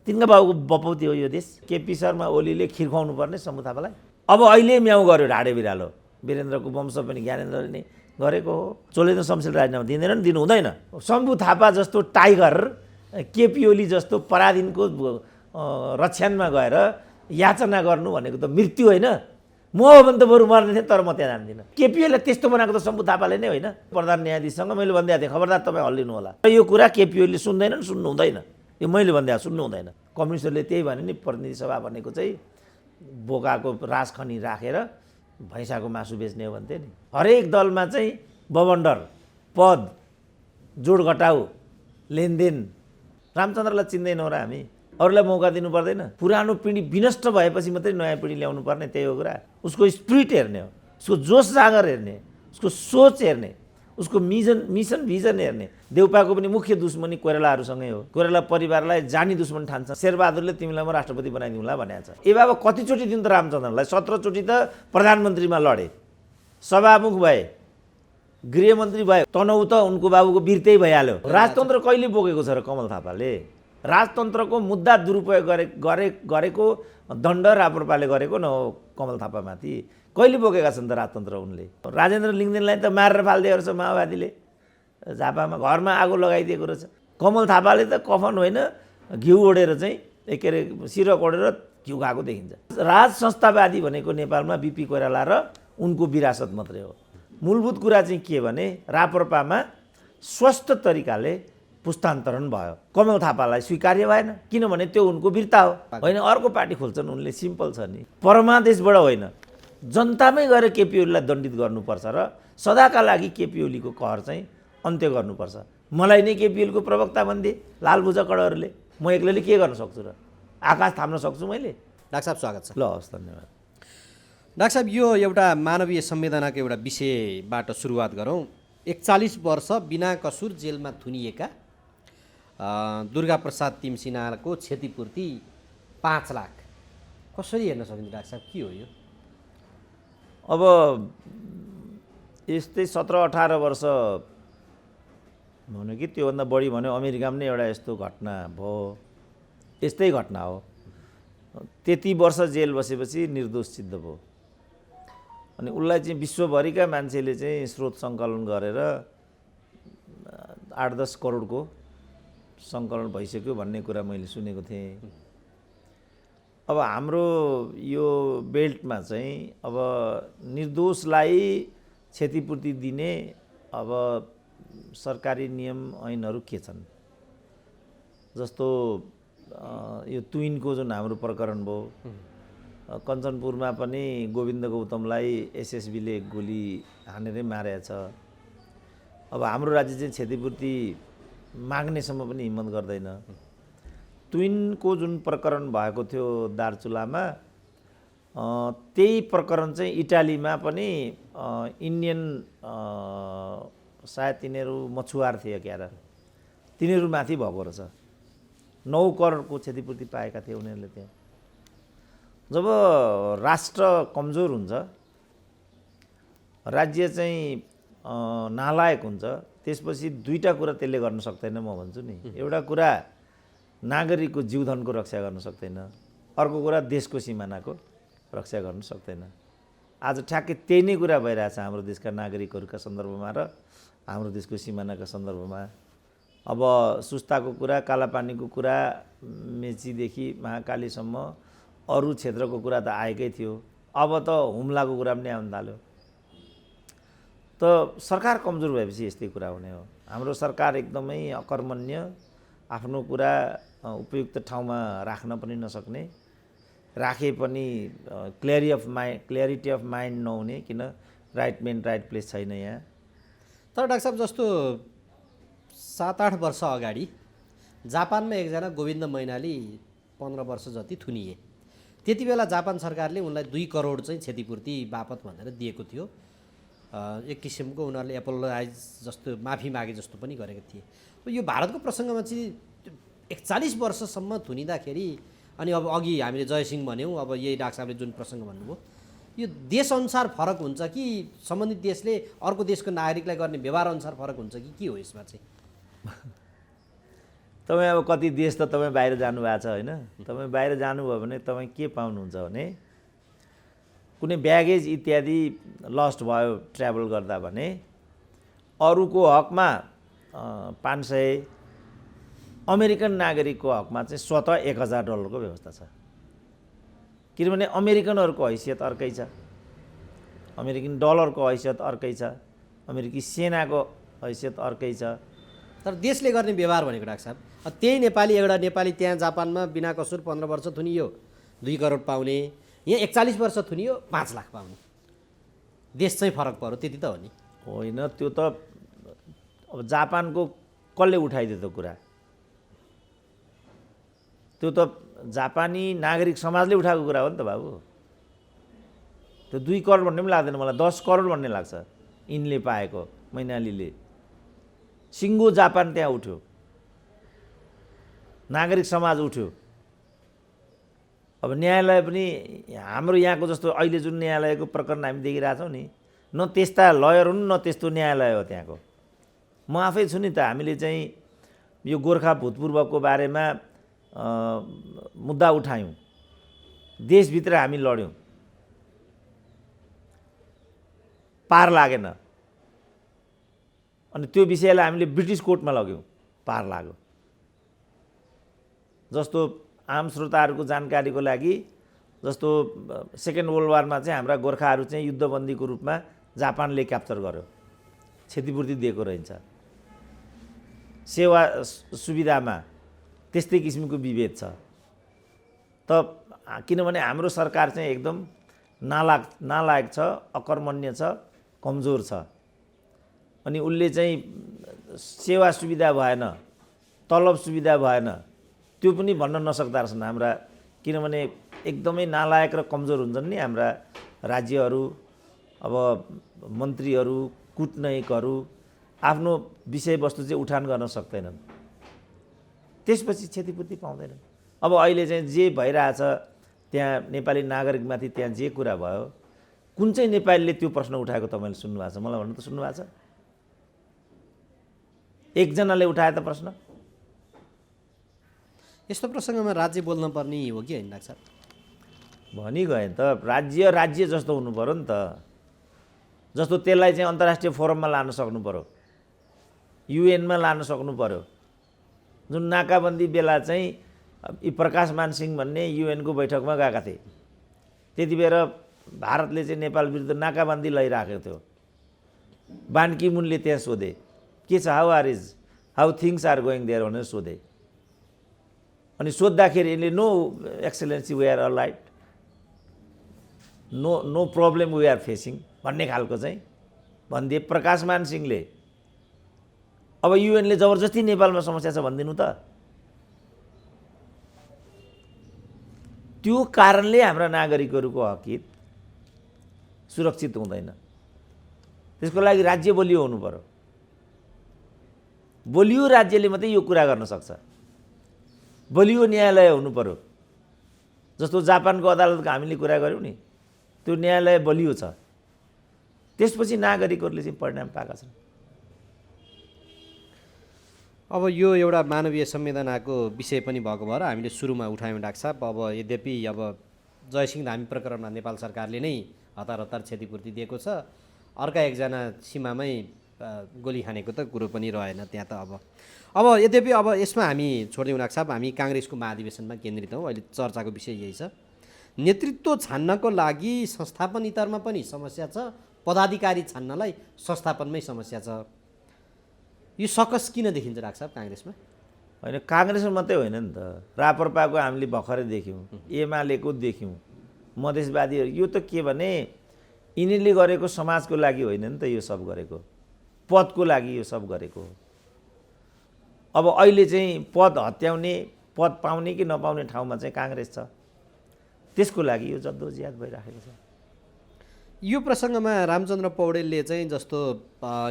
तिनका बाबुको बपौती हो यो देश। केपी शर्मा ओलीले खिर खुवाउनु पर्ने शम्भु थापालाई। अब अहिले म्याउ गर्यो ढाडे बिरालो। वीरेन्द्रको वंश पनि ज्ञानेन्द्रले नै गरेको हो। चोलेन्द्र शमशेर राजीनामा दिँदैन नि, दिनु हुँदैन। शम्भु थापा जस्तो टाइगर, केपी ओली जस्तो पराधीनको रक्षानमा गएर याचना गर्नु भनेको त मृत्यु होइन। म हो भने त बरु मर्ने थिएँ, तर म त्यहाँ जान्दिनँ। केपीओलीलाई त्यस्तो बनाएको त शम्भु थापाले नै होइन। प्रधान न्यायाधीशसँग मैले भनिदिएको थिएँ, खबरदार तपाईँ हल्लिनु होला। यो कुरा केपीओलीले सुन्दैनन्, सुन्नु हुँदैन। यो मैले भनिदिएको, सुन्नु हुँदैन। कम्युनिस्टहरूले त्यही भने नि, प्रतिनिधि सभा भनेको चाहिँ बोकाको रास खनी राखेर भैँसाको मासु बेच्ने हो भन्थे नि। हरेक दलमा चाहिँ बबन्डर, पद, जोड घटाउ, लेनदेन। रामचन्द्रलाई चिन्दैनौँ र हामी? अरूलाई मौका दिनु पर्दैन? पुरानो पिँढी विनष्ट भएपछि मात्रै नयाँ पिँढी ल्याउनु पर्ने, त्यही हो कुरा। उसको स्पिरिट हेर्ने हो, उसको जोस जाँगर हेर्ने, उसको सोच हेर्ने, उसको मिसन भिजन हेर्ने। देउपाको पनि मुख्य दुश्मनी कोइरालाहरूसँगै हो। कोइराला परिवारलाई जानी दुश्मन ठान्छ। शेरबहादुरले तिमीलाई म राष्ट्रपति बनाइदिउँला भनेको छ। ए बाबा कतिचोटि दिनु त रामचन्द्रलाई? 17 चोटि त प्रधानमन्त्रीमा लडे, सभामुख भए, गृहमन्त्री भए। तनहु त उनको बाबुको वीरतै भइहाल्यो। राजतन्त्र कहिले बोकेको छ र कमल थापाले? राजतन्त्रको मुद्दा दुरुपयोग गरेको दण्ड राप्रपाले गरेको न हो कमल थापामाथि। कहिले बोकेका छन् त राजतन्त्र उनले? राजेन्द्र लिङ्गदेनलाई त मारेर फालिदिएको रहेछ माओवादीले। झापामा घरमा आगो लगाइदिएको रहेछ। कमल थापाले त कफन होइन, घिउ ओढेर चाहिँ के अरे सिरक ओढेर घिउ खाएको देखिन्छ। राज संस्थावादी भनेको नेपालमा बिपी कोइराला र उनको विरासत मात्रै हो। मूलभूत कुरा चाहिँ के भने राप्रपामा स्वस्थ तरिकाले पुस्तान्तरण भयो। कमल थापालाई स्वीकार्य भएन, किनभने त्यो उनको वीरता हो। होइन, अर्को पार्टी खोल्छन् उनले, सिम्पल छ नि। परमादेशबाट होइन, जनतामै गएर केपी ओलीलाई दण्डित गर्नुपर्छ र सदाका लागि केपी ओलीको कहर चाहिँ अन्त्य गर्नुपर्छ। मलाई नै केपी ओलीको प्रवक्ता भनिदिए लालबुझकडहरूले, म एक्लैले के गर्न सक्छु र? आकाश थाम्न सक्छु मैले? डाक्टर साहब स्वागत छ। ल हस्, धन्यवाद। डाक्टर साहब, यो एउटा मानवीय संवेदनाको एउटा विषयबाट सुरुवात गरौँ। 41 वर्ष बिना कसुर जेलमा थुनिएका दुर्गा प्रसाद तिमसिनाको क्षतिपूर्ति 5 लाख कसरी हेर्न सकिन्छ डाक्टर साहब? के हो यो? अब यस्तै 17-18 वर्ष भन्यो कि त्योभन्दा बढी भन्यो, अमेरिकामा नै एउटा यस्तो घटना भयो। यस्तै घटना हो। त्यति वर्ष जेल बसेपछि निर्दोष सिद्ध भयो। अनि उसलाई चाहिँ विश्वभरिका मान्छेले चाहिँ स्रोत सङ्कलन गरेर 8-10 करोडको सङ्कलन भइसक्यो भन्ने कुरा मैले सुनेको थिएँ। अब हाम्रो यो बेल्टमा चाहिँ अब निर्दोषलाई क्षतिपूर्ति दिने अब सरकारी नियम ऐनहरू के छन्? जस्तो यो तुइनको जुन हाम्रो प्रकरण भयो, कञ्चनपुरमा पनि गोविन्द गौतमलाई एसएसबीले गोली हानेरै मारेको छ। अब हाम्रो राज्य चाहिँ क्षतिपूर्ति माग्नेसम्म पनि हिम्मत गर्दैन। ट्विनको जुन प्रकरण भएको थियो दार्चुलामा, त्यही प्रकरण चाहिँ इटालीमा पनि इन्डियन सायद तिनीहरू मछुवार थिए क्यार, तिनीहरूमाथि भएको रहेछ। 9 करोडको क्षतिपूर्ति पाएका थिए उनीहरूले त्यहाँ। जब राष्ट्र कमजोर हुन्छ, राज्य चाहिँ नालायक हुन्छ, त्यसपछि दुईटा कुरा त्यसले गर्न सक्दैन म भन्छु नि। एउटा कुरा नागरिकको जीवधनको रक्षा गर्न सक्दैन, अर्को कुरा देशको सिमानाको रक्षा गर्न सक्दैन। आज ठ्याक्कै त्यही नै कुरा भइरहेछ हाम्रो देशका नागरिकहरूका सन्दर्भमा र हाम्रो देशको सिमानाका सन्दर्भमा। अब सुस्ताको कुरा, कालापानीको कुरा, मेचीदेखि महाकालीसम्म अरू क्षेत्रको कुरा त आएकै थियो। अब त हुम्लाको कुरा पनि आउन थाल्यो। त सरकार कमजोर भएपछि यस्तै कुरा हुने हो। हाम्रो सरकार एकदमै अकर्मण्य, आफ्नो कुरा उपयुक्त ठाउँमा राख्न पनि नसक्ने, राखे पनि क्ल्यारिटी अफ माइन्ड नहुने, किन राइट मेन राइट प्लेस छैन यहाँ। तर डाक्टर साहब, जस्तो 7-8 वर्ष अगाडि जापानमा एकजना गोविन्द मैनाली 15 वर्ष जति थुनिए। त्यति बेला जापान सरकारले उनलाई 2 करोड चाहिँ क्षतिपूर्ति बापत भनेर दिएको थियो। एक किसिमको उनीहरूले एपोलोजाइज जस्तो माफी मागे जस्तो पनि गरेको थिए। यो भारतको प्रसङ्गमा चाहिँ 41 वर्षसम्म थुनिँदाखेरि, अनि अब अघि हामीले जयसिंह भन्यौँ, अब यही डाक्टर साहबले जुन प्रसङ्ग भन्नुभयो, यो देशअनुसार फरक हुन्छ कि सम्बन्धित देशले अर्को देशको नागरिकलाई गर्ने व्यवहार अनुसार फरक हुन्छ कि के हो यसमा चाहिँ? तपाईँ अब कति देश त तपाईँ बाहिर जानुभएको छ होइन, तपाईँ बाहिर जानुभयो भने तपाईँ के पाउनुहुन्छ भने कुनै ब्यागेज इत्यादि लस्ट भयो ट्राभल गर्दा भने अरूको हकमा 500, अमेरिकन नागरिकको हकमा चाहिँ स्वतः $1000 को व्यवस्था छ। किनभने अमेरिकनहरूको हैसियत अर्कै छ, अमेरिकन डलरको हैसियत अर्कै छ, अमेरिकी सेनाको हैसियत अर्कै छ। तर देशले गर्ने व्यवहार भनेको डाक्टर साहब त्यही नेपाली, एउटा नेपाली त्यहाँ जापानमा बिना कसुर 15 वर्ष थुनियो 2 करोड पाउने, यहाँ 41 वर्ष थुनियो 5 लाख पाउने, देश चाहिँ फरक पर्यो, त्यति त हो नि? होइन, त्यो त अब जापानको कसले उठाइदियो त कुरा? त्यो त जापानी नागरिक समाजले उठाएको कुरा हो नि त बाबु। त्यो 2 करोड भन्ने पनि लाग्दैन मलाई, 10 करोड भन्ने लाग्छ यिनले पाएको, मैनालीले। सिङ्गो जापान त्यहाँ उठ्यो, नागरिक समाज उठ्यो। अब न्यायालय पनि हाम्रो यहाँको जस्तो अहिले जुन न्यायालयको प्रकरण हामी देखिरहेछौँ नि, न त्यस्ता लयर हुन् न त्यस्तो न्यायालय हो त्यहाँको। म आफै छु नि त, हामीले चाहिँ यो गोर्खा भूतपूर्वको बारेमा मुद्दा उठायौँ, देशभित्र हामी लड्यौँ, पार लागेन। अनि त्यो विषयलाई हामीले ब्रिटिस कोर्टमा लग्यौँ, पार लाग्यो। जस्तो आम श्रोताहरूको जानकारीको लागि, जस्तो सेकेन्ड वर्ल्ड वारमा चाहिँ हाम्रा गोर्खाहरू चाहिँ युद्धबन्दीको रूपमा जापानले क्याप्चर गर्यो, क्षतिपूर्ति दिएको रहन्छ। सेवा सुविधामा त्यस्तै किसिमको विभेद छ। त किनभने हाम्रो सरकार चाहिँ एकदम नालायक छ, अकर्मण्य छ, कमजोर छ। अनि उसले चाहिँ सेवा सुविधा भएन, तलब सुविधा भएन, त्यो पनि भन्न नसक्दा रहेछन् हाम्रा। किनभने एकदमै नालायक र कमजोर हुन्छन् नि हाम्रा राज्यहरू। अब मन्त्रीहरू, कूटनीतिकहरू आफ्नो विषयवस्तु चाहिँ उठान गर्न सक्दैनन्, त्यसपछि क्षतिपूर्ति पाउँदैनन्। अब अहिले चाहिँ जे भइरहेछ त्यहाँ नेपाली नागरिकमाथि त्यहाँ जे कुरा भयो, कुन चाहिँ नेपालीले त्यो प्रश्न उठाएको तपाईँले सुन्नुभएको छ? मलाई भन्नु त, सुन्नुभएको छ? एकजनाले उठाए त प्रश्न? यस्तो प्रसङ्गमा राज्य बोल्न पर्ने हो कि होइन डाक्टर साहब? भनिगएँ त, राज्य जस्तो हुनु पर्यो नि त। जस्तो त्यसलाई चाहिँ अन्तर्राष्ट्रिय फोरममा लान सक्नु पर्यो, युएनमा लान सक्नु पर्यो। जुन नाकाबन्दी बेला चाहिँ यी प्रकाशमान सिंह भन्ने युएनको बैठकमा गएका थिए, त्यति बेर भारतले चाहिँ नेपाल विरुद्ध नाकाबन्दी लगाइराखेको थियो। बान की मुनले त्यहाँ सोधे के छ, how things are going there भनेर सोधे। अनि सोद्धाखेरि यसले no excellency we are alright, no problem we are facing भन्ने खालको चाहिँ भनिदिए प्रकाशमान सिंहले। अब युएनले जबरजस्ती नेपालमा समस्या छ भनिदिनु त। त्यो कारणले हाम्रा नागरिकहरूको हकित सुरक्षित हुँदैन। त्यसको लागि राज्य बलियो हुनु पर्यो। बलियो राज्यले मात्रै यो कुरा गर्न सक्छ। बलियो न्यायालय हुनु पर्यो। जस्तो जापानको अदालतको हामीले कुरा गऱ्यौँ नि, त्यो न्यायालय बलियो छ, त्यसपछि नागरिकहरूले चाहिँ परिणाम पाएका छन्। अब यो एउटा मानवीय संवेदनाको विषय पनि भएको भएर हामीले सुरुमा उठायौँ डाक्टर साहब। अब यद्यपि अब जयसिंह धामी प्रकरणमा नेपाल सरकारले नै हतार क्षतिपूर्ति दिएको छ, अर्का एकजना सीमामै गोली खानेको त कुरो पनि रहेन त्यहाँ त। अब यद्यपि अब यसमा हामी छोडिदिउँ डाक्टर साहब, हामी काङ्ग्रेसको महाधिवेशनमा केन्द्रित हौँ। अहिले चर्चाको विषय यही छ। नेतृत्व छान्नको लागि संस्थापन स्तरमा पनि समस्या छ, पदाधिकारी छान्नलाई संस्थापनमै समस्या छ। यो सकस किन देखिन्छ डाक्टर साहब काङ्ग्रेसमा? होइन, काङ्ग्रेसमा मात्रै होइन नि त, राप्रपाको हामीले भर्खरै देख्यौँ, एमालेको देख्यौँ, मधेसवादीहरू। यो त के भने यिनीहरूले गरेको समाजको लागि होइन नि त, यो सब गरेको पदको लागि यो सब गरेको। अब अहिले चाहिँ पद हत्याउने, पद पाउने कि नपाउने ठाउँमा चाहिँ काङ्ग्रेस छ, त्यसको लागि यो जद्दोजहद भइराखेको छ। यो प्रसङ्गमा रामचन्द्र पौडेलले चाहिँ जस्तो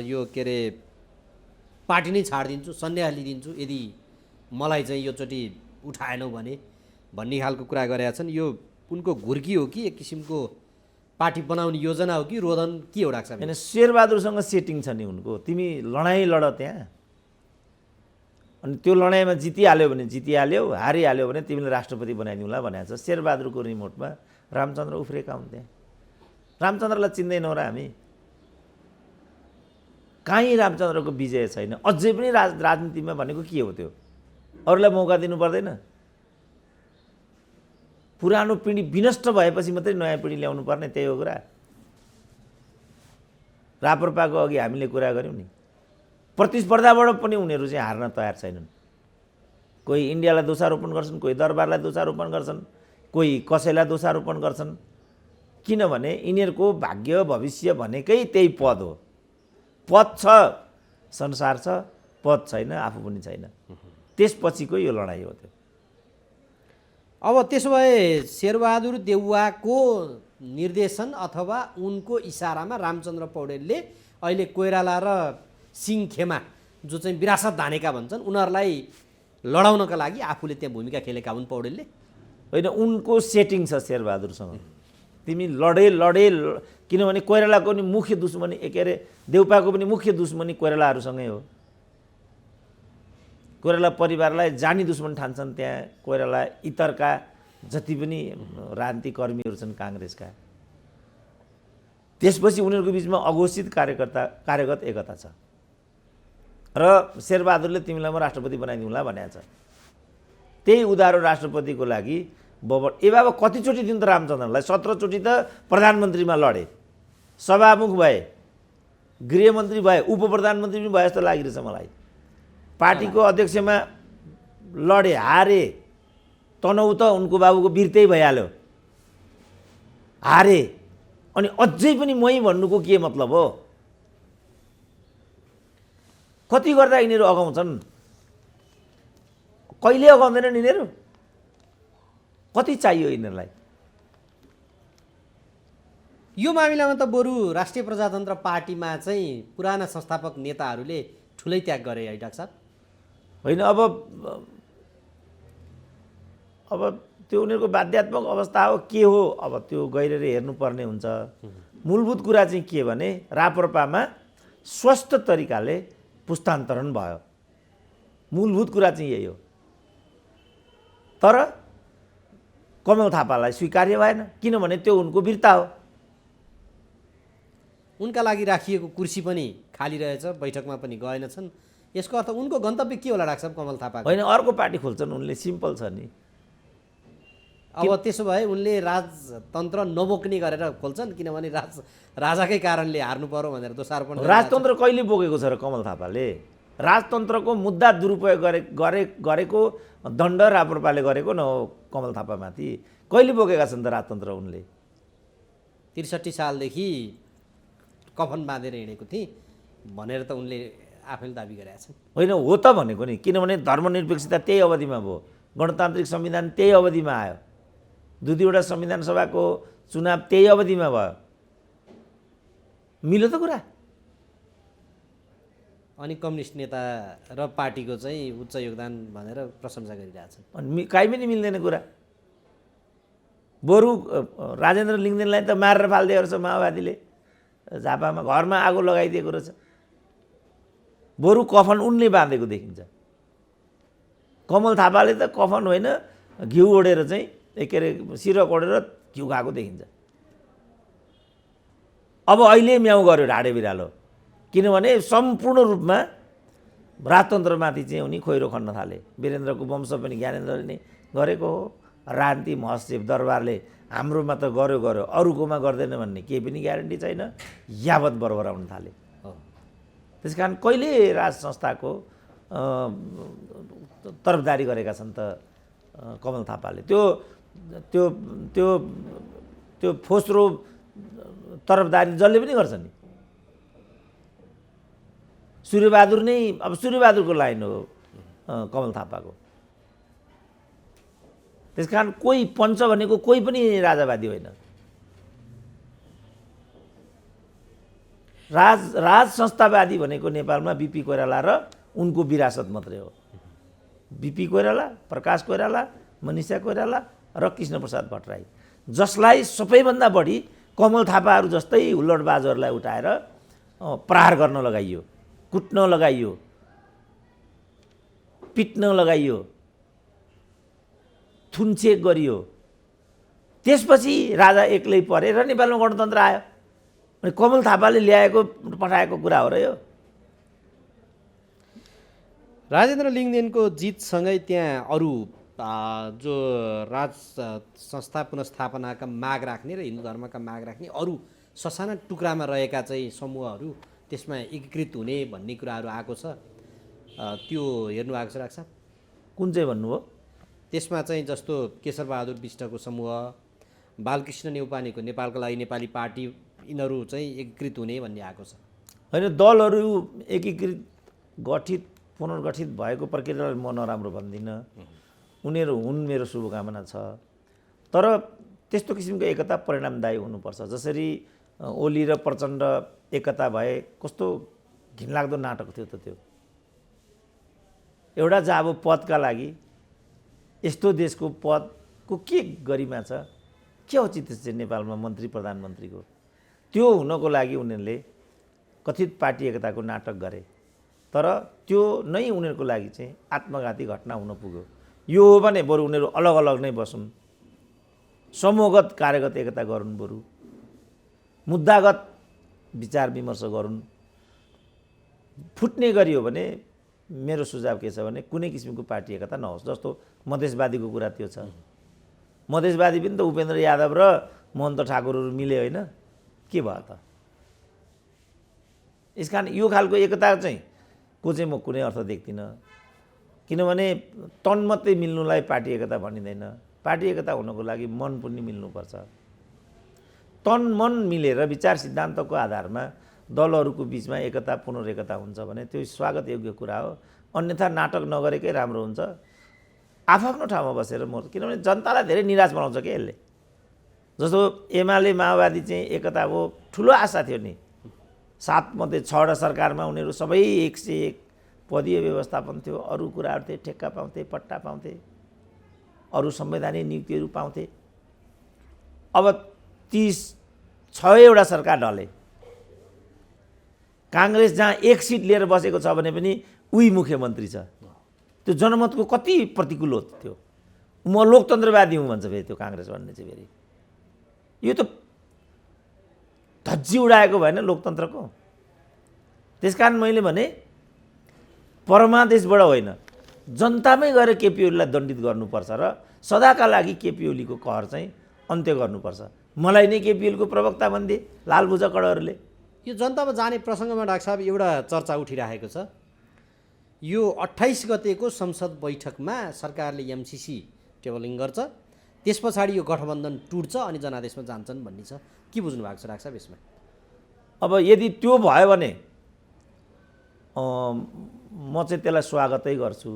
यो के अरे पार्टी नै छाडिदिन्छु, सन्यास लिइदिन्छु यदि मलाई चाहिँ योचोटि उठाएनौ भने भन्ने खालको कुरा गरेका छन्। यो उनको घुर्की हो कि एक किसिमको पार्टी बनाउने योजना हो कि रोदन के हो डाक्टर साहब? होइन, शेरबहादुरसँग सेटिङ छ नि उनको। तिमी लडाइँ लड त्यहाँ, अनि त्यो लडाइँमा जितिहाल्यो भने जितिहाल्यो, हारिहाल्यो भने तिमीले राष्ट्रपति बनाइदिउँला भनेको छ। शेरबहादुरको रिमोटमा रामचन्द्र उफ्रेका हुन् त्यहाँ। रामचन्द्रलाई चिन्दैनौँ र हामी? कहीँ रामचन्द्रको विजय छैन। अझै पनि राजनीतिमा भनेको के हो त्यो? अरूलाई मौका दिनु पर्दैन? पुरानो पिँढी विनष्ट भएपछि मात्रै नयाँ पिँढी ल्याउनु पर्ने, त्यही हो कुरा। राप्रपाको अघि हामीले कुरा गऱ्यौँ नि, प्रतिस्पर्धाबाट पनि उनीहरू चाहिँ हार्न तयार छैनन्। कोही इन्डियालाई दोषारोपण गर्छन्, कोही दरबारलाई दोषारोपण गर्छन्, कोही कसैलाई दोषारोपण गर्छन्। किनभने यिनीहरूको भाग्य भविष्य भनेकै त्यही पद हो। पद छ, संसार छ, पद छैन, आफू पनि छैन। त्यसपछिको यो लडाइँ हो त्यो। अब त्यसो भए शेरबहादुर देउवाको निर्देशन अथवा उनको इसारामा रामचन्द्र पौडेलले अहिले कोइराला र सिंहखेमा जो चाहिँ विरासत धानेका भन्छन् उनीहरूलाई लडाउनका लागि आफूले त्यहाँ भूमिका खेलेका हुन् पौडेलले? होइन, उनको सेटिङ छ शेरबहादुरसँग। तिमी लडे किनभने कोइरालाको पनि मुख्य दुश्मनी के अरे देउपाको पनि मुख्य दुश्मनी कोइरालाहरूसँगै हो। कोइराला परिवारलाई जानी दुश्मन ठान्छन् त्यहाँ कोइराला इतरका जति पनि राजनीतिक कर्मीहरू छन् काङ्ग्रेसका। त्यसपछि उनीहरूको बिचमा अघोषित कार्यगत एकता छ र शेरबहादुरले तिमीलाई म राष्ट्रपति बनाइदिउँला भनेको छ। त्यही उधारो राष्ट्रपतिको लागि ए बाबा कतिचोटि दिनु त रामचन्द्रलाई? 17 चोटि त प्रधानमन्त्रीमा लडे, सभामुख भए, गृहमन्त्री भए, उप प्रधानमन्त्री पनि भए जस्तो लागिरहेछ मलाई। पार्टीको अध्यक्षमा लडे, हारे। तनहु त उनको बाबुको वीरतै भइहाल्यो, हारे। अनि अझै पनि मै भन्नुको के मतलब हो? कति गर्दा यिनीहरू अगाउँछन्? कहिले अगाउँदैनन् यिनीहरू? कति चाहियो यिनीहरूलाई? यो मामिलामा त बरु राष्ट्रिय प्रजातन्त्र पार्टीमा चाहिँ पुराना संस्थापक नेताहरूले ठुलै त्याग गरे है डाक्टर साहब? होइन, अब त्यो उनीहरूको बाध्यात्मक अवस्था हो, के हो? अब त्यो गहिरेर हेर्नुपर्ने हुन्छ। मूलभूत कुरा चाहिँ के भने राप्रपामा स्वस्थ तरिकाले पुस्तान्तरण भयो। मूलभूत कुरा चाहिँ यही हो। तर कमल थापालाई स्वीकार्य भएन, किनभने त्यो उनको वीरता हो। उनका लागि राखिएको कुर्सी पनि खाली रहेछ, बैठकमा पनि गएनछन्। यसको अर्थ उनको गन्तव्य के होला डाक्टर साहब कमल थापाको? होइन, अर्को पार्टी खोल्छन् उनले, सिम्पल छ नि। अब त्यसो भए उनले राजतन्त्र नबोक्ने गरेर खोल्छन्, किनभने राजाकै कारणले हार्नु पर्यो भनेर दोषारोपण। राजतन्त्र कहिले बोकेको छ र कमल थापाले? राजतन्त्रको मुद्दा दुरुपयोग गरेको दण्ड राप्रपाले गरेको न हो कमल थापामाथि। कहिले बोकेका छन् त राजतन्त्र उनले? 63 सालदेखि कफन बाँधेर हिँडेको थिएँ भनेर त उनले आफैले दाबी गरेका छन्। होइन, हो त भनेको नि, किनभने धर्मनिरपेक्षता त्यही अवधिमा भयो, गणतान्त्रिक संविधान त्यही अवधिमा आयो, 2-2वटा संविधान सभाको चुनाव त्यही अवधिमा भयो। मिल्यो त कुरा? अनि कम्युनिस्ट नेता र पार्टीको चाहिँ उच्च योगदान भनेर प्रशंसा गरिरहेछन्। अनि काहीँ पनि मिल्दैन कुरा। बरु राजेन्द्र लिङ्गदेनलाई त मारेर फालिदिएको रहेछ माओवादीले, झापामा घरमा आगो लगाइदिएको रहेछ। बरु कफन उनले बाँधेको देखिन्छ। कमल थापाले त कफन होइन, घिउ ओढेर चाहिँ के अरे सिरक ओढेर घिउ खाएको देखिन्छ। अब अहिले म्याउ गर्यो ढाडे बिरालो, किनभने सम्पूर्ण रूपमा राजतन्त्रमाथि चाहिँ उनी खोइरो खन्न थाले। वीरेन्द्रको वंश पनि ज्ञानेन्द्रले नै गरेको हो। राजनीति महत्सव दरबारले हाम्रोमा त गर्यो, अरूकोमा गर्दैन भन्ने केही पनि ग्यारेन्टी छैन। यावत बरबराउन थाले। त्यस कारण कहिले राज संस्थाको तरफदारी गरेका छन् त कमल थापाले? त्यो फोस्रो तरफदारी जसले पनि गर्छ नि। सूर्यबहादुर नै, अब सूर्यबहादुरको लाइन हो कमल थापाको। त्यस कारण कोही पञ्च भनेको कोही पनि राजावादी होइन। राज संस्थावादी भनेको नेपालमा बिपी कोइराला र उनको विरासत मात्रै हो। बिपी कोइराला, प्रकाश कोइराला, मनिषा कोइराला र कृष्णप्रसाद भट्टराई, जसलाई सबैभन्दा बढी कमल थापाहरू जस्तै हुल्लडबाजहरूलाई उठाएर प्रहार गर्न लगाइयो, कुट्न लगाइयो। पिट्न लगाइयो, थुनछेक गरियो। त्यसपछि राजा एक्लै परे र नेपालमा गणतन्त्र आयो। अनि कमल थापाले ल्याएको पठाएको कुरा हो र यो। राजेन्द्र लिङ्गदेनको जितसँगै त्यहाँ अरू जो राज संस्था पुनस्थापनाका माग राख्ने र हिन्दू धर्मका माग राख्ने अरू ससाना टुक्रामा रहेका चाहिँ समूहहरू त्यसमा एकीकृत हुने भन्ने कुराहरू आएको छ। त्यो हेर्नु भएको छ राख्छ? कुन चाहिँ भन्नुभयो? त्यसमा चाहिँ जस्तो केशरबहादुर विष्टको समूह, बालकृष्ण नेउपानेको नेपालको लागि नेपाली पार्टी, यिनीहरू चाहिँ एकीकृत हुने भन्ने आएको छ। होइन, दलहरू एकीकृत गठित पुनर्गठित भएको प्रक्रियालाई म नराम्रो भन्दिनँ। उनीहरू हुन्, मेरो शुभकामना छ। तर त्यस्तो किसिमको एकता परिणामदायी हुनुपर्छ। जसरी ओली र प्रचण्ड एकता भए कस्तो घिनलाग्दो नाटक थियो त त्यो। एउटा चाहिँ अब पदका लागि, यस्तो देशको पदको के गरिमा छ, के औचित्य चाहिँ नेपालमा मन्त्री प्रधानमन्त्रीको, त्यो हुनको लागि उनीहरूले कथित पार्टी एकताको नाटक गरे। तर त्यो नै उनीहरूको लागि चाहिँ आत्मघाती घटना हुन पुग्यो। यो हो भने बरु उनीहरू अलग अलग नै बसुन्, समूहगत कार्यगत एकता गरून्, बरु मुद्दागत विचार विमर्श गरून्। फुट्ने गरियो भने मेरो सुझाव के छ भने कुनै किसिमको पार्टी एकता नहोस्। जस्तो मधेसवादीको कुरा त्यो छ। मधेसवादी पनि त उपेन्द्र यादव र महन्त ठाकुरहरू मिले होइन, के भयो त? यसकारण यो खालको एकता चाहिँ म कुनै अर्थ देख्दिनँ। किनभने तन मात्रै मिल्नुलाई पार्टी एकता भनिँदैन। पार्टी एकता हुनको लागि मन पनि मिल्नुपर्छ। तन मन मिलेर विचार सिद्धान्तको आधारमा दलहरूको बिचमा एकता पुनर्एकता हुन्छ भने त्यो स्वागत योग्य कुरा हो। अन्यथा नाटक नगरेकै राम्रो हुन्छ। आफ्नो ठाउँमा बसेर किनभने जनतालाई धेरै निराश बनाउँछ क्या यसले। जस्तो एमाले माओवादी चाहिँ एकता हो, ठुलो आशा थियो नि। 7 मध्ये 6 सरकारमा उनीहरू सबै 101 पदीय व्यवस्थापन थियो, अरू कुराहरू थिए, ठेक्का पाउँथे, पट्टा पाउँथे, अरू संवैधानिक नियुक्तिहरू पाउँथे। अब 36वटा सरकार ढले। काङ्ग्रेस जहाँ 1 सिट लिएर बसेको छ भने पनि उही मुख्यमन्त्री छ। त्यो जनमतको कति प्रतिकूल हो त्यो। म लोकतन्त्रवादी हुँ भन्छ फेरि त्यो काङ्ग्रेस भन्ने चाहिँ। फेरि यो त धज्जी उडाएको भएन लोकतन्त्रको। त्यसकारण मैले भने परमादेशबाट होइन, जनतामै गएर केपी ओलीलाई दण्डित गर्नुपर्छ र सदाका लागि केपी ओलीको कहर चाहिँ अन्त्य गर्नुपर्छ। मलाई नै केपी ओलीको प्रवक्ता भनिदिए लालबुजा कडहरूले। यो जनतामा जाने प्रसङ्गमा डाक्टर साहब एउटा चर्चा उठिरहेको छ। यो 28 गतेको संसद बैठकमा सरकारले एमसीसी टेबलिङ गर्छ, त्यस पछाडि यो गठबन्धन टुट्छ अनि जनादेशमा जान्छन् भन्ने छ। के बुझ्नु भएको छ डाक्टर साहब यसमा? अब यदि त्यो भयो भने म चाहिँ त्यसलाई स्वागतै गर्छु।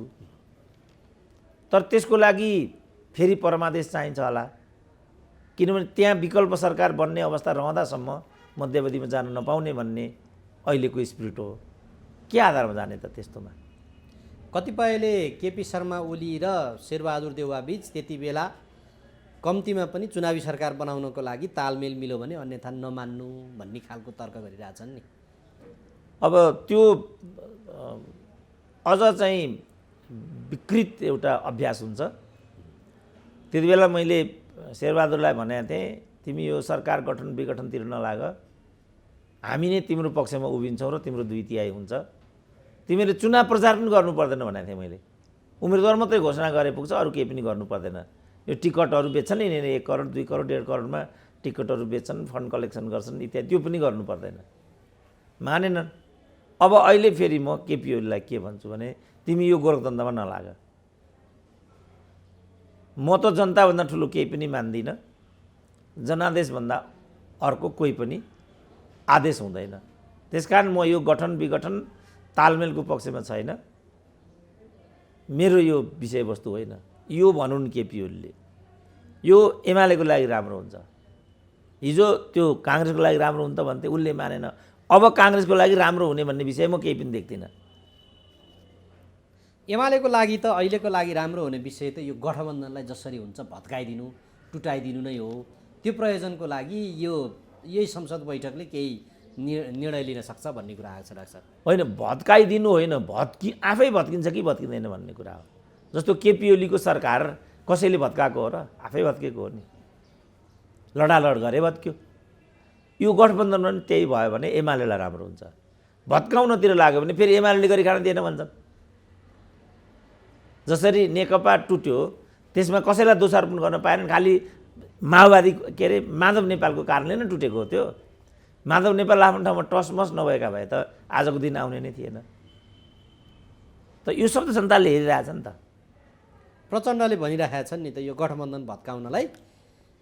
तर त्यसको लागि फेरि परमादेश चाहिन्छ होला। किनभने त्यहाँ विकल्प सरकार बन्ने अवस्था रहँदासम्म मध्यावधिमा जान नपाउने भन्ने अहिलेको स्पिरिट हो। के आधारमा जाने त त्यस्तोमा? कतिपयले केपी शर्मा ओली र शेरबहादुर देउवा बीच त्यति बेला कम्तीमा पनि चुनावी सरकार बनाउनको लागि तालमेल मिल्यो भने अन्यथा नमान्नु भन्ने खालको तर्क गरिरहेछन् नि। अब त्यो अझ चाहिँ विकृत एउटा अभ्यास हुन्छ। त्यति बेला मैले शेरबहादुरलाई भनेको थिएँ, तिमी यो सरकार गठन विगठनतिर नलाग, हामी नै तिम्रो पक्षमा उभिन्छौँ र तिम्रो 2/3 हुन्छ। तिमीले चुनाव प्रचार पनि गर्नु पर्दैन भनेको थिएँ मैले। उम्मेदवार मात्रै घोषणा गरे पुग्छ, अरू केही पनि गर्नु पर्दैन। यो टिकटहरू बेच्छन् नि, 1 करोड 2 करोड 1.5 करोडमा टिकटहरू बेच्छन्, फन्ड कलेक्सन गर्छन् इत्यादि, त्यो पनि गर्नु पर्दैन। मानेनन्। अब अहिले फेरि म केपी ओलीलाई के भन्छु भने तिमी यो गोरखतन्त्रमा नलाग। म त जनताभन्दा ठुलो केही पनि मान्दिनँ। जनादेशभन्दा अर्को कोही पनि आदेश हुँदैन। त्यसकारण म यो गठन विगठन तालमेलको पक्षमा छैन। मेरो यो विषयवस्तु होइन। यो भनुन् केपी ओलीले यो एमालेको लागि राम्रो हुन्छ। हिजो त्यो काङ्ग्रेसको लागि राम्रो हुन्छ भन्थे, उसले मानेन। अब काङ्ग्रेसको लागि राम्रो हुने भन्ने विषय म केही पनि देख्दिनँ। एमालेको लागि त अहिलेको लागि राम्रो हुने विषय त यो गठबन्धनलाई जसरी हुन्छ भत्काइदिनु, टुटाइदिनु नै हो। त्यो प्रयोजनको लागि यही संसद बैठकले केही निर्णय लिन सक्छ भन्ने कुरा आएको छ डाक्टर साहब। होइन, भत्काइदिनु होइन, आफै भत्किन्छ कि भत्किँदैन भन्ने कुरा हो। जस्तो केपी ओलीको सरकार कसैले भत्काएको हो र? आफै भत्केको हो नि, लडालड गरे भत्क्यो। यो गठबन्धनमा पनि त्यही भयो भने एमालेलाई राम्रो हुन्छ। भत्काउनतिर लाग्यो भने फेरि एमाले गरी खान दिएन भन्छन्। जसरी नेकपा टुट्यो त्यसमा कसैलाई दोषारोपण गर्न पाएनन्, खालि माओवादी के अरे माधव नेपालको कारणले नै टुटेको हो त्यो। माधव नेपाल आफ्नो ठाउँमा टसमस नभएका भए त आजको दिन आउने नै थिएन। त यो शब्द जनताले हेरिरहेछ नि त। प्रचण्डले भनिरहेका छन् नि त यो गठबन्धन भत्काउनलाई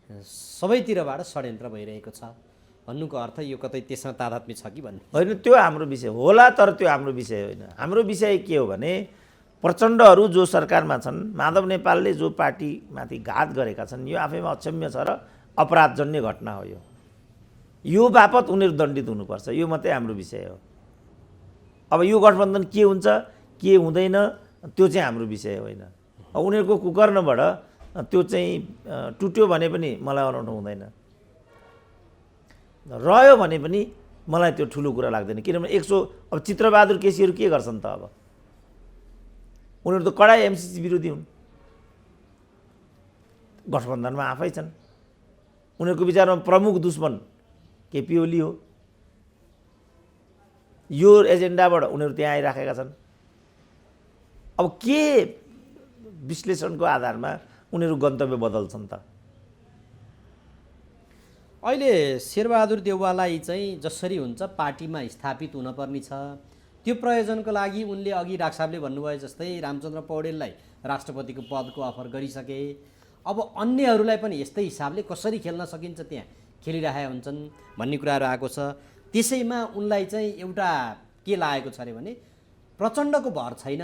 सबैतिरबाट षड्यन्त्र भइरहेको छ भन्नुको अर्थ यो कतै त्यसमा तादात्म्य छ कि भन्ने होइन। त्यो हाम्रो विषय होला, तर त्यो हाम्रो विषय होइन। हाम्रो विषय के हो भने प्रचण्डहरू जो सरकारमा छन्, माधव नेपालले जो पार्टीमाथि घात गरेका छन्, यो आफैमा अक्षम्य छ र अपराधजन्य घटना हो। यो बापत उनीहरू दण्डित हुनुपर्छ, यो मात्रै हाम्रो विषय हो। अब यो गठबन्धन के हुन्छ के हुँदैन त्यो चाहिँ हाम्रो विषय होइन। अब उनीहरूको कुकर्णबाट त्यो चाहिँ टुट्यो भने पनि मलाई अनौठो हुँदैन, रह्यो भने पनि मलाई त्यो ठुलो कुरा लाग्दैन। किनभने 100 अब चित्रबहादुर केसीहरू के गर्छन् त? अब उनीहरू त कडा एमसिसी विरोधी हुन्, गठबन्धनमा आफै छन्। उनीहरूको विचारमा प्रमुख दुश्मन केपी ओली हो। यो एजेन्डाबाट उनीहरू त्यहाँ आइराखेका छन्। अब के विश्लेषणको आधारमा उनीहरू गन्तव्य बदल्छन् त? अहिले शेरबहादुर देउवालाई चाहिँ जसरी हुन्छ पार्टीमा स्थापित हुनपर्ने छ। त्यो प्रयोजनको लागि उनले अघि डाक्टर साहबले भन्नुभयो जस्तै रामचन्द्र पौडेललाई राष्ट्रपतिको पदको अफर गरिसके। अब अन्यहरूलाई पनि यस्तै हिसाबले कसरी खेल्न सकिन्छ त्यहाँ खेलिरहेका हुन्छन् भन्ने कुराहरू आएको छ। त्यसैमा उनलाई चाहिँ एउटा के लागेको छ अरे भने प्रचण्डको भर छैन,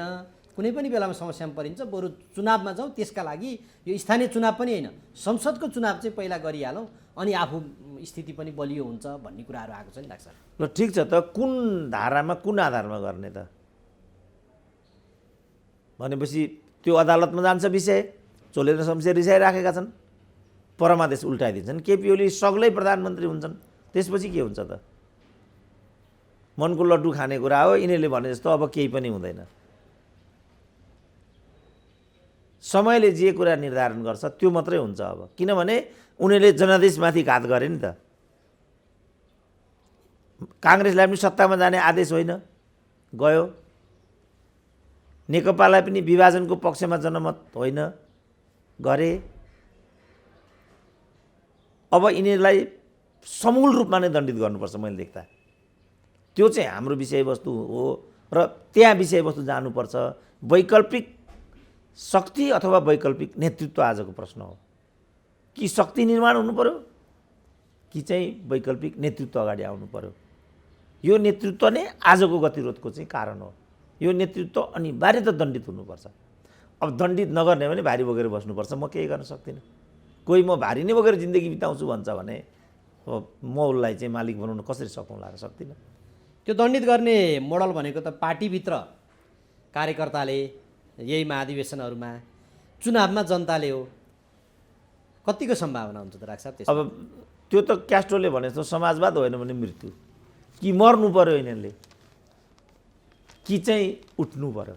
कुनै पनि बेलामा समस्यामा परिन्छ, बरु चुनावमा जाउँ, त्यसका लागि यो स्थानीय चुनाव पनि होइन संसदको चुनाव चाहिँ पहिला गरिहालौँ अनि आफू स्थिति पनि बलियो हुन्छ भन्ने कुराहरू आएको छ नि डाक्टर साहब। ल ठिक छ त, कुन धारामा कुन आधारमा गर्ने त? भनेपछि त्यो अदालतमा जान्छ विषय। चोलेन्द्र शमशेर रिसाइराखेका छन्, परमादेश उल्टाइदिन्छन्, केपी ओली सग्लै प्रधानमन्त्री हुन्छन्, त्यसपछि के हुन्छ त? मनको लड्डु खाने कुरा हो। यिनीहरूले भने जस्तो अब केही पनि हुँदैन। समयले जे कुरा निर्धारण गर्छ त्यो मात्रै हुन्छ। अब किनभने उनीहरूले जनादेशमाथि घात गरे नि त। काङ्ग्रेसलाई पनि सत्तामा जाने आदेश होइन, गयो। नेकपालाई पनि विभाजनको पक्षमा जनमत होइन, गरे। अब यिनीहरूलाई समूल रूपमा नै दण्डित गर्नुपर्छ मैले देख्दा। त्यो चाहिँ हाम्रो विषयवस्तु हो र त्यहाँ विषयवस्तु जानुपर्छ। वैकल्पिक शक्ति अथवा वैकल्पिक नेतृत्व आजको प्रश्न हो। कि शक्ति निर्माण हुनु पर्यो कि चाहिँ वैकल्पिक नेतृत्व अगाडि आउनु पर्यो। यो नेतृत्व नै आजको गतिरोधको चाहिँ कारण हो। यो नेतृत्व अनिवार्यतः दण्डित हुनुपर्छ। अब दण्डित नगर्ने भने भारी बोकेर बस्नुपर्छ। म केही गर्न सक्दिनँ। कोही म भारी नै बोकेर जिन्दगी बिताउँछु भन्छ भने म उसलाई चाहिँ मालिक बनाउन कसरी सकौँला र? सक्दिनँ। त्यो दण्डित गर्ने मोडल भनेको त पार्टीभित्र कार्यकर्ताले, यही महाधिवेशनहरूमा, चुनावमा जनताले हो। कतिको सम्भावना हुन्छ त डाक्टर साहब? अब त्यो त क्यास्ट्रोले भने जस्तो समाजवाद होइन भने मृत्यु। कि मर्नु पर्यो यिनीहरूले कि चाहिँ उठ्नु पर्यो।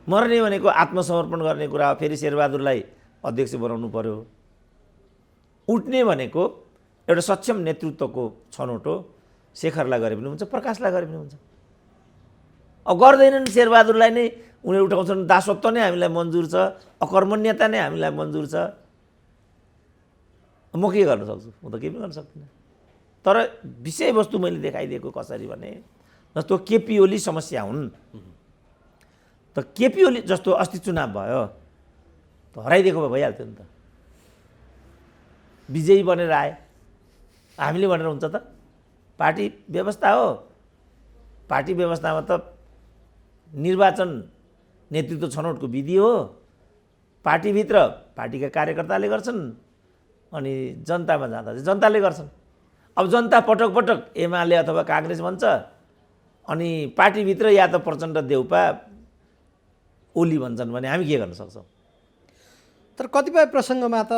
मर्ने भनेको आत्मसमर्पण गर्ने कुरा हो, फेरि शेरबहादुरलाई अध्यक्ष बनाउनु पर्यो। उठ्ने भनेको एउटा सक्षम नेतृत्वको छनौट हो। शेखरलाई गरे पनि हुन्छ, प्रकाशलाई गरे पनि हुन्छ। अब गर्दैनन् शेरबहादुरलाई नै उनीहरू उठाउँछन्। दासत्व नै हामीलाई मन्जुर छ, अकर्मण्यता नै हामीलाई मन्जुर छ। म के गर्न सक्छु? म त केही पनि गर्न सक्दिनँ। तर विषयवस्तु मैले देखाइदिएको कसरी भने जस्तो केपी ओली समस्या हुन्। त केपी ओली जस्तो अस्ति चुनाव भयो त हराइदिएको भए भइहाल्थ्यो नि त। विजयी बनेर आए, हामीले भनेर हुन्छ त? पार्टी व्यवस्था हो। पार्टी व्यवस्थामा त निर्वाचन नेतृत्व छनौटको विधि हो। पार्टीभित्र पार्टीका कार्यकर्ताले गर्छन् अनि जनतामा जाँदा चाहिँ जनताले गर्छन्। अब जनता पटक पटक एमाले अथवा काङ्ग्रेस भन्छ अनि पार्टीभित्र या त प्रचण्ड देउपा ओली भन्छन् भने हामी के गर्न सक्छौँ? तर कतिपय प्रसङ्गमा त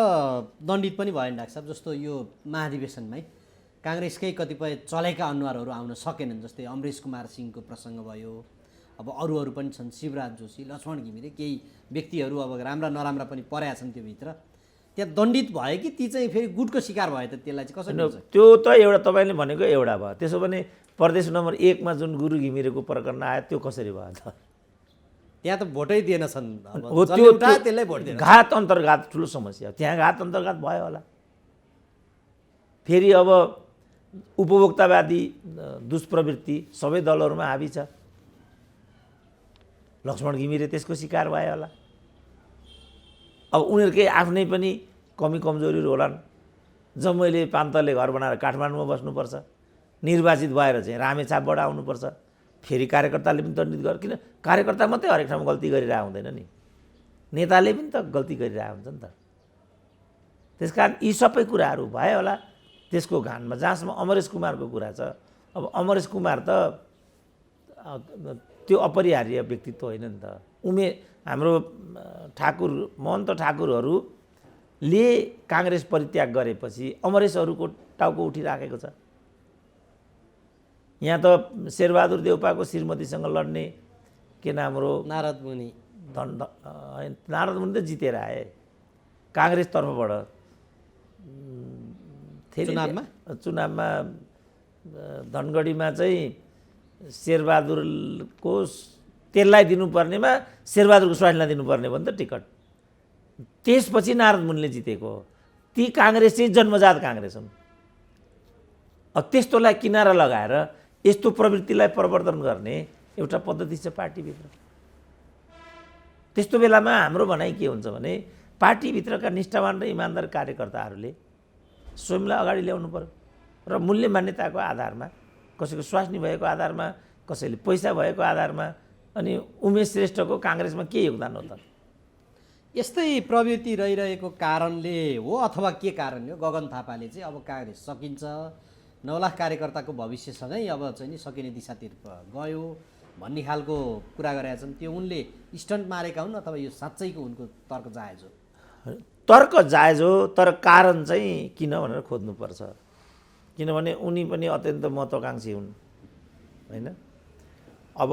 दण्डित पनि भयो नि डाक्टर साहब। जस्तो यो महाधिवेशनमै काङ्ग्रेसकै कतिपय चलेका अनुहारहरू आउन सकेनन्, जस्तै अमरेश कुमार सिंहको प्रसङ्ग भयो, अब अरू पनि छन्, शिवराज जोशी, लक्ष्मण घिमिरे, केही व्यक्तिहरू अब राम्रा नराम्रा पनि परेका छन् त्यो भित्र। त्यहाँ दण्डित भयो कि ती चाहिँ फेरि गुटको शिकार भयो त? त्यसलाई चाहिँ कसरी हुन्छ? त्यो त एउटा तपाईँले भनेको एउटा भयो। त्यसो भने प्रदेश नम्बर 1 मा जुन गुरु घिमिरेको प्रकरण आयो त्यो कसरी भयो त? त्यहाँ त भोटै दिएनछन्, हो, त्यो त्यसलाई भोट दिएन। घात अन्तर्घात ठुलो समस्या, त्यहाँ घात अन्तर्घात भयो होला। फेरि अब उपभोक्तावादी दुष्प्रवृत्ति सबै दलहरूमा हाबी छ, लक्ष्मण घिमिरे त्यसको शिकार भयो होला। अब उनीहरूकै आफ्नै पनि कमी कमजोरीहरू होलान्। जब मैले 5 तले घर बनाएर काठमाडौँमा बस्नुपर्छ, निर्वाचित भएर चाहिँ रामेछापबाट आउनुपर्छ, फेरि कार्यकर्ताले पनि दण्डित गर, किन कार्यकर्ता मात्रै हरेक ठाउँमा गल्ती गरिरहेको हुँदैन नि, नेताले पनि त गल्ती गरिरहेको हुन्छ नि त। त्यसकारण यी सबै कुराहरू भयो होला त्यसको घानमा। जहाँसम्म अमरेश कुमारको कुरा छ, अब अमरेश कुमार त त्यो अपरिहार्य व्यक्तित्व होइन नि त। हाम्रो ठाकुर महन्त ठाकुरहरूले काङ्ग्रेस परित्याग गरेपछि अमरेशहरूको टाउको उठिराखेको छ। यहाँ त शेरबहादुर देउपाको श्रीमतीसँग लड्ने के नाम हो, नारद मुनि त जितेर आए काङ्ग्रेस तर्फबाट। चुनावमा धनगढीमा चाहिँ शेरबहादुरको त्यसलाई दिनुपर्नेमा शेरबहादुरको स्वाइनलाई दिनुपर्ने भयो नि त टिकट। त्यसपछि नारद मुनिले जितेको हो। ती काङ्ग्रेस चाहिँ जन्मजात काङ्ग्रेस हुन्। अब त्यस्तोलाई किनारा लगाएर यस्तो प्रवृत्तिलाई प्रवर्धन गर्ने एउटा पद्धति छ पार्टीभित्र। त्यस्तो बेलामा हाम्रो भनाइ के हुन्छ भने पार्टीभित्रका निष्ठावान र इमान्दार कार्यकर्ताहरूले स्वयंलाई अगाडि ल्याउनु पर्यो र मूल्य मान्यताको आधारमा, कसैको स्वास्नी भएको आधारमा, कसैले पैसा भएको आधारमा। अनि उमेश श्रेष्ठको काङ्ग्रेसमा के योगदान हो त? यस्तै प्रवृत्ति रहिरहेको कारणले हो अथवा के कारणले हो गगन थापाले चाहिँ अब काङ्ग्रेस सकिन्छ, 9 लाख कार्यकर्ताको भविष्यसँगै अब चाहिँ नि सकिने दिशातर्फ गयो भन्ने खालको कुरा गरेका छन्। त्यो उनले स्टन्ट मारेका हुन् अथवा यो साँच्चैको उनको तर्क जायज हो? तर्क जायज हो, तर कारण चाहिँ किन भनेर खोज्नुपर्छ। किनभने उनी पनि अत्यन्त महत्त्वाकाङ्क्षी हुन् होइन। अब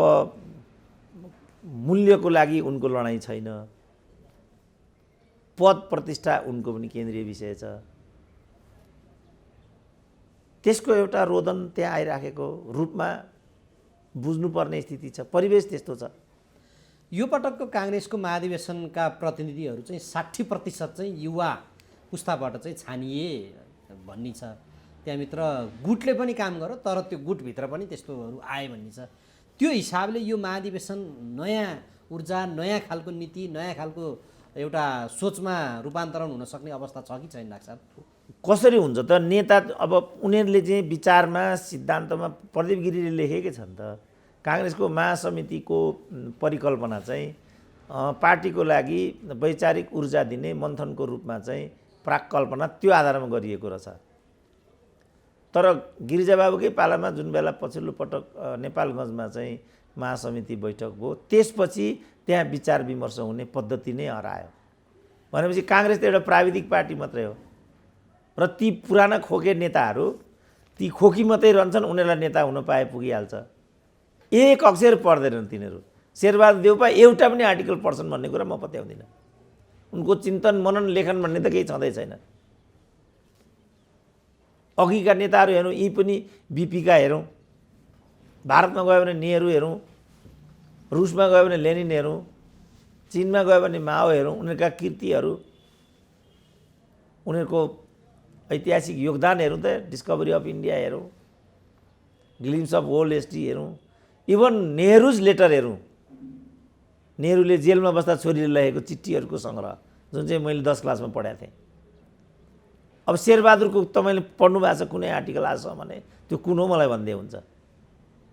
मूल्यको लागि उनको लडाइँ छैन, पद प्रतिष्ठा उनको पनि केन्द्रीय विषय छ। त्यसको एउटा रोदन त्यहाँ आइराखेको रूपमा बुझ्नुपर्ने स्थिति छ, परिवेश त्यस्तो छ। यो पटकको काङ्ग्रेसको महाधिवेशनका प्रतिनिधिहरू चाहिँ 60% चाहिँ युवा पुस्ताबाट चाहिँ छानिए भन्ने छ। त्यहाँभित्र गुटले पनि काम गर्यो, तर त्यो गुटभित्र पनि त्यस्तोहरू आए भन्ने छ। त्यो हिसाबले यो महाधिवेशन नयाँ ऊर्जा, नयाँ खालको नीति, नयाँ खालको एउटा सोचमा रूपान्तरण हुन सक्ने अवस्था छ कि छैन डाक्टर साहब? कसरी हुन्छ त? नेता अब उनीहरूले चाहिँ विचारमा, सिद्धान्तमा प्रदीप गिरीले लेखेकै छन् त। काङ्ग्रेसको महासमितिको परिकल्पना चाहिँ पार्टीको लागि वैचारिक ऊर्जा दिने मन्थनको रूपमा चाहिँ प्राक्कल्पना त्यो आधारमा गरिएको रहेछ। तर गिरिजाबाबुकै पालामा जुन बेला पछिल्लो पटक नेपालगञ्जमा चाहिँ महासमिति बैठक भयो, त्यसपछि त्यहाँ विचार विमर्श हुने पद्धति नै हरायो। भनेपछि काङ्ग्रेस त एउटा प्राविधिक पार्टी मात्रै हो र ती पुराना खोके नेताहरू ती खोकी मात्रै रहन्छन्, उनीहरूलाई नेता हुन पाए पुगिहाल्छ। एक अक्षर पढ्दैनन् तिनीहरू। शेरबहादुर देउपा एउटा पनि आर्टिकल पढ्छन् भन्ने कुरा म पत्याउँदिनँ। उनको चिन्तन मनन लेखन भन्ने त केही छँदै छैन। अघिका नेताहरू हेरौँ, यी पनि बिपीका हेरौँ, भारतमा गयो भने नेहरू हेरौँ, रुसमा गयो भने लेनिन हेरौँ, चीनमा गयो भने माओ हेरौँ, उनीहरूका कृतिहरू, उनीहरूको ऐतिहासिक योगदान हेरौँ त डिस्कभरी अफ इन्डिया हेरौँ, ग्लिम्स अफ ओल्ड हिस्ट्री हेरौँ, इभन नेहरूज लेटर हेरौँ, नेहरूले जेलमा बस्दा छोरीले लेखेको चिठीहरूको सङ्ग्रह जुन चाहिँ मैले 10 क्लासमा पढाएको थिएँ। अब शेरबहादुरको तपाईँले पढ्नु भएको छ कुनै आर्टिकल आजसम्म भने त्यो कुन हो मलाई भन्दै हुन्छ।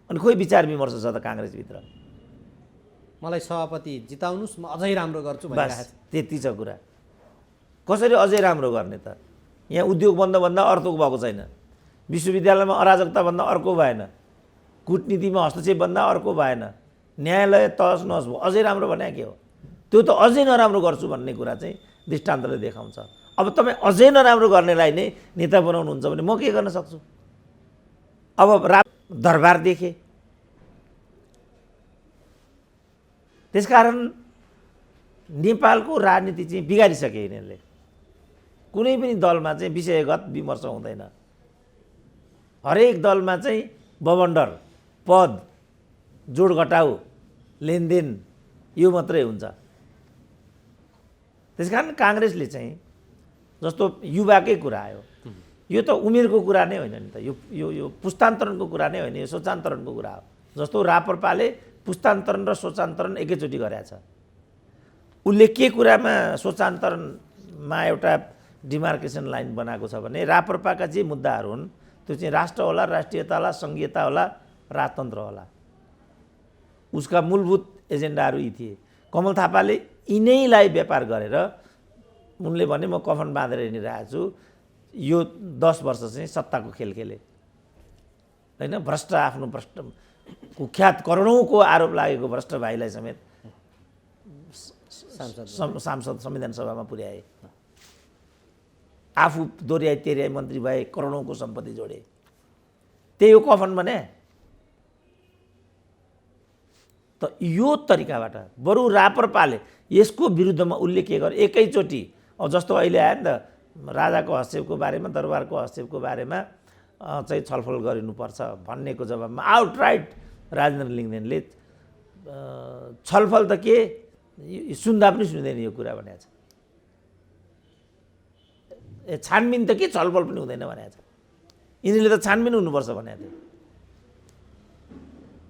अनि खोइ विचार विमर्श छ त काङ्ग्रेसभित्र? मलाई सभापति जिताउनुहोस्, म अझै राम्रो गर्छु बस त्यति छ कुरा। कसरी अझै राम्रो गर्ने त? यहाँ उद्योग बन्द भन्दा अर्थको भएको छैन, विश्वविद्यालयमा अराजकता भन्दा अर्को भएन, कूटनीतिमा हस्तक्षेप भन्दा अर्को भएन, न्यायालय तहस नहस भयो, अझै राम्रो भने के हो? त्यो त अझै नराम्रो गर्छु भन्ने कुरा चाहिँ दृष्टान्तले देखाउँछ। अब तपाईँ अझै नराम्रो गर्नेलाई नै नेता बनाउनुहुन्छ भने म के गर्न सक्छु? अब दरबार देखे। त्यसकारण नेपालको राजनीति चाहिँ बिगारिसके यिनीहरूले। कुनै पनि दलमा चाहिँ विषयगत विमर्श हुँदैन। हरेक दलमा चाहिँ बवन्डर, पद, जोडघटाउ, लेनदेन यो मात्रै हुन्छ। त्यसकारण काङ्ग्रेसले चाहिँ जस्तो युवाकै कुरा आयो, यो त उमेरको कुरा नै होइन नि त, यो पुस्तान्तरणको कुरा नै होइन, यो सोचान्तरणको कुरा हो। जस्तो राप्रपाले पुस्तान्तरण र सोचान्तरण एकैचोटि गरेका छ। उसले के कुरामा सोचान्तरणमा एउटा डिमार्केसन लाइन बनाएको छ भने राप्रपाका जे मुद्दाहरू हुन् त्यो चाहिँ राष्ट्र होला, राष्ट्रियता होला, सङ्घीयता होला, राजतन्त्र होला। उसका मूलभूत एजेन्डाहरू यी थिए। कमल थापाले यिनैलाई व्यापार गरेर उनले भने म कफन बाँधेर हिँडिरहेको छु, यो 10 वर्ष चाहिँ सत्ताको खेल खेले होइन। भ्रष्ट, आफ्नो भ्रष्ट कुख्यात करोडौँको आरोप लागेको भ्रष्ट भाइलाई समेत सांसद संविधान सभामा पुर्याए। आफू दोहोऱ्याइ तेह्रयाइ मन्त्री भए, करोडौँको सम्पत्ति जोडे। त्यही हो कफन भने। त यो तरिकाबाट बरु राप्रपाले यसको विरुद्धमा उसले के गर्यो, एकैचोटि अब जस्तो अहिले आयो नि त राजाको हस्तक्षेपको बारेमा, दरबारको हस्तक्षेपको बारेमा चाहिँ छलफल गरिनुपर्छ भन्नेको जवाबमा आउटराइट राजेन्द्र लिङ्गदेनले छलफल त के सुन्दा पनि सुन्दैन यो कुरा भनेको छ। छानबिन त के छलफल पनि हुँदैन भनेको छ। यिनीहरूले त छानबिन हुनुपर्छ भनेको थियो।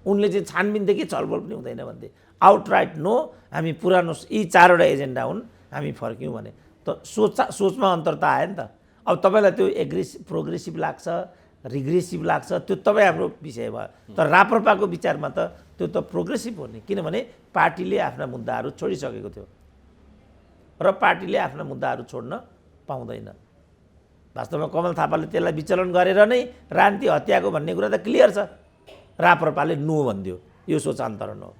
उनले चाहिँ छानबिन त के छलफल पनि हुँदैन भन्थे। आउटराइट नो, हामी पुरानो यी 4वटा एजेन्डा हुन्, हामी फर्क्यौँ भने त सोचमा अन्तर त आयो नि त। अब तपाईँलाई त्यो प्रोग्रेसिभ लाग्छ, रिग्रेसिभ लाग्छ, त्यो तपाईँ हाम्रो विषय भयो। तर राप्रपाको विचारमा त त्यो त प्रोग्रेसिभ हो नि, किनभने पार्टीले आफ्ना मुद्दाहरू छोडिसकेको थियो र पार्टीले आफ्ना मुद्दाहरू छोड्न पाउँदैन। वास्तवमा कमल थापाले त्यसलाई विचलन गरेर नै राजनीति हत्याएको भन्ने कुरा त क्लियर छ। राप्रपाले नो भनिदियो, यो सोचान्तरण हो।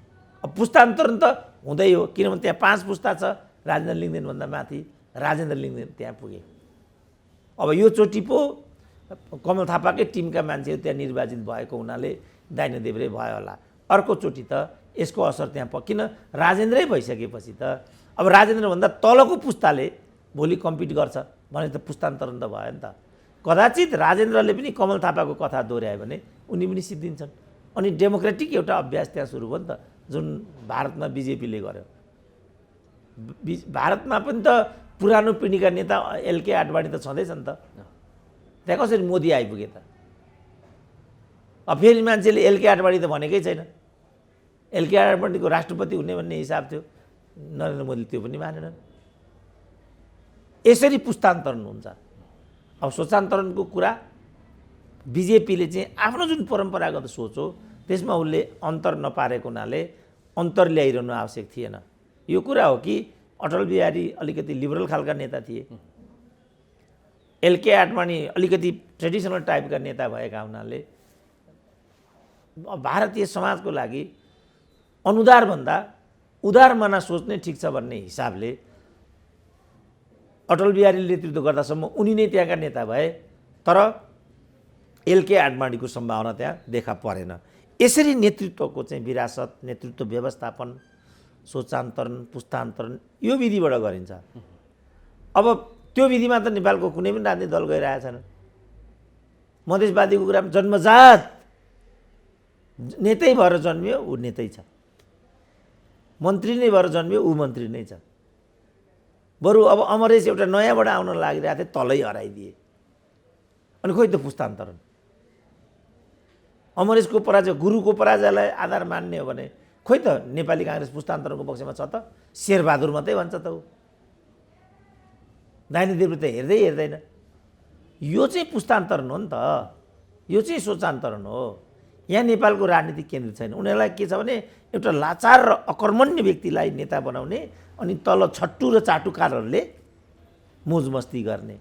अब पुस्तान्तरण त हुँदै हो, किनभने त्यहाँ 5 पुस्ता छ राजेन्द्र लिङ्गदेनभन्दा माथि। राजेन्द्र लिङ्गदेन त्यहाँ पुगे। अब यो चोटि पो कमल थापाकै टिमका मान्छेहरू त्यहाँ निर्वाचित भएको हुनाले दाइनो देब्रे भयो होला। अर्कोचोटि त यसको असर त्यहाँ किन राजेन्द्रै भइसकेपछि त अब राजेन्द्रभन्दा तलको पुस्ताले भोलि कम्पिट गर्छ भने त पुस्तान्तरण त भयो नि त। कदाचित राजेन्द्रले पनि कमल थापाको कथा दोहोऱ्यायो भने उनी पनि सिद्धिन्छन्। अनि डेमोक्रेटिक एउटा अभ्यास त्यहाँ सुरु भयो नि त, जुन भारतमा बिजेपीले गर्यो। भारतमा पनि त पुरानो पिँढीका नेता एलके आडवाणी त छँदैछ नि त, त्यहाँ कसरी मोदी आइपुगे त? अब फेरि मान्छेले एलके आडवाणी त भनेकै छैन। एलके आडवाणीको राष्ट्रपति हुने भन्ने हिसाब थियो, नरेन्द्र मोदीले त्यो पनि मानेनन्। यसरी पुस्तान्तरण हुन्छ। अब सोचान्तरणको कुरा बिजेपीले चाहिँ आफ्नो जुन परम्परागत सोच हो त्यसमा उसले अन्तर नपारेको हुनाले अन्तर ल्याइरहनु आवश्यक थिएन। यो कुरा हो कि अटल बिहारी अलिकति लिबरल खालका नेता थिए, एलके आडवाणी अलिकति ट्रेडिसनल टाइपका नेता भएका हुनाले भारतीय समाजको लागि अनुदारभन्दा उदार मना सोच्ने ठिक छ भन्ने हिसाबले अटल बिहारीले नेतृत्व गर्दासम्म उनी नै त्यहाँका नेता भए, तर एलके आडवाणीको सम्भावना त्यहाँ देखा परेन। यसरी नेतृत्वको चाहिँ विरासत, नेतृत्व व्यवस्थापन, सोचान्तरण, पुस्तान्तरण यो विधिबाट गरिन्छ। अब त्यो विधिमा त नेपालको कुनै पनि राजनीतिक दल गइरहेको छैन। मधेसवादीको कुरामा जन्मजात नेतै भएर जन्मियो ऊ नेतै छ, मन्त्री नै भएर जन्मियो ऊ मन्त्री नै छ। बरु अब अमरेश एउटा नयाँबाट आउन लागिरहेको थियो, तलै हराइदिए। अनि खोइ त पुस्तान्तरण। अमरेशको पराजय, गुरुको पराजयलाई आधार मान्ने हो भने खोइ त नेपाली काङ्ग्रेस पुस्तान्तरणको पक्षमा छ त? शेरबहादुर मात्रै भन्छ त ऊ, दाहिने देब्रे त हेर्दैन। यो चाहिँ पुस्तान्तरण हो नि त, यो चाहिँ सोचान्तरण हो। यहाँ नेपालको राजनीति केन्द्रित छैन। उनीहरूलाई के छ भने एउटा लाचार र अकर्मण्य व्यक्तिलाई नेता बनाउने, अनि तल छट्टु र चाटुकारहरूले मोजमस्ती गर्ने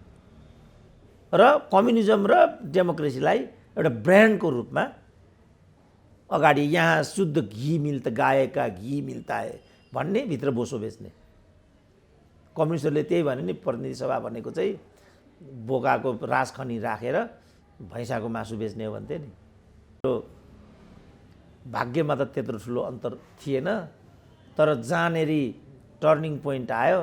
र कम्युनिजम र डेमोक्रेसीलाई एउटा ब्रान्डको रूपमा अगाडि यहाँ शुद्ध घी मिल्ता, गाय का घी मिल्ता है भन्ने, भित्र बोसो बेच्ने। कम्युनिस्टहरूले त्यही भने नि प्रतिनिधि सभा भनेको चाहिँ बोकाको रास खनी राखेर भैँसाको मासु बेच्ने हो भन्थे नि। भाग्यमा त त्यत्रो ठुलो अन्तर थिएन, तर जहाँनेरि टर्निङ पोइन्ट आयो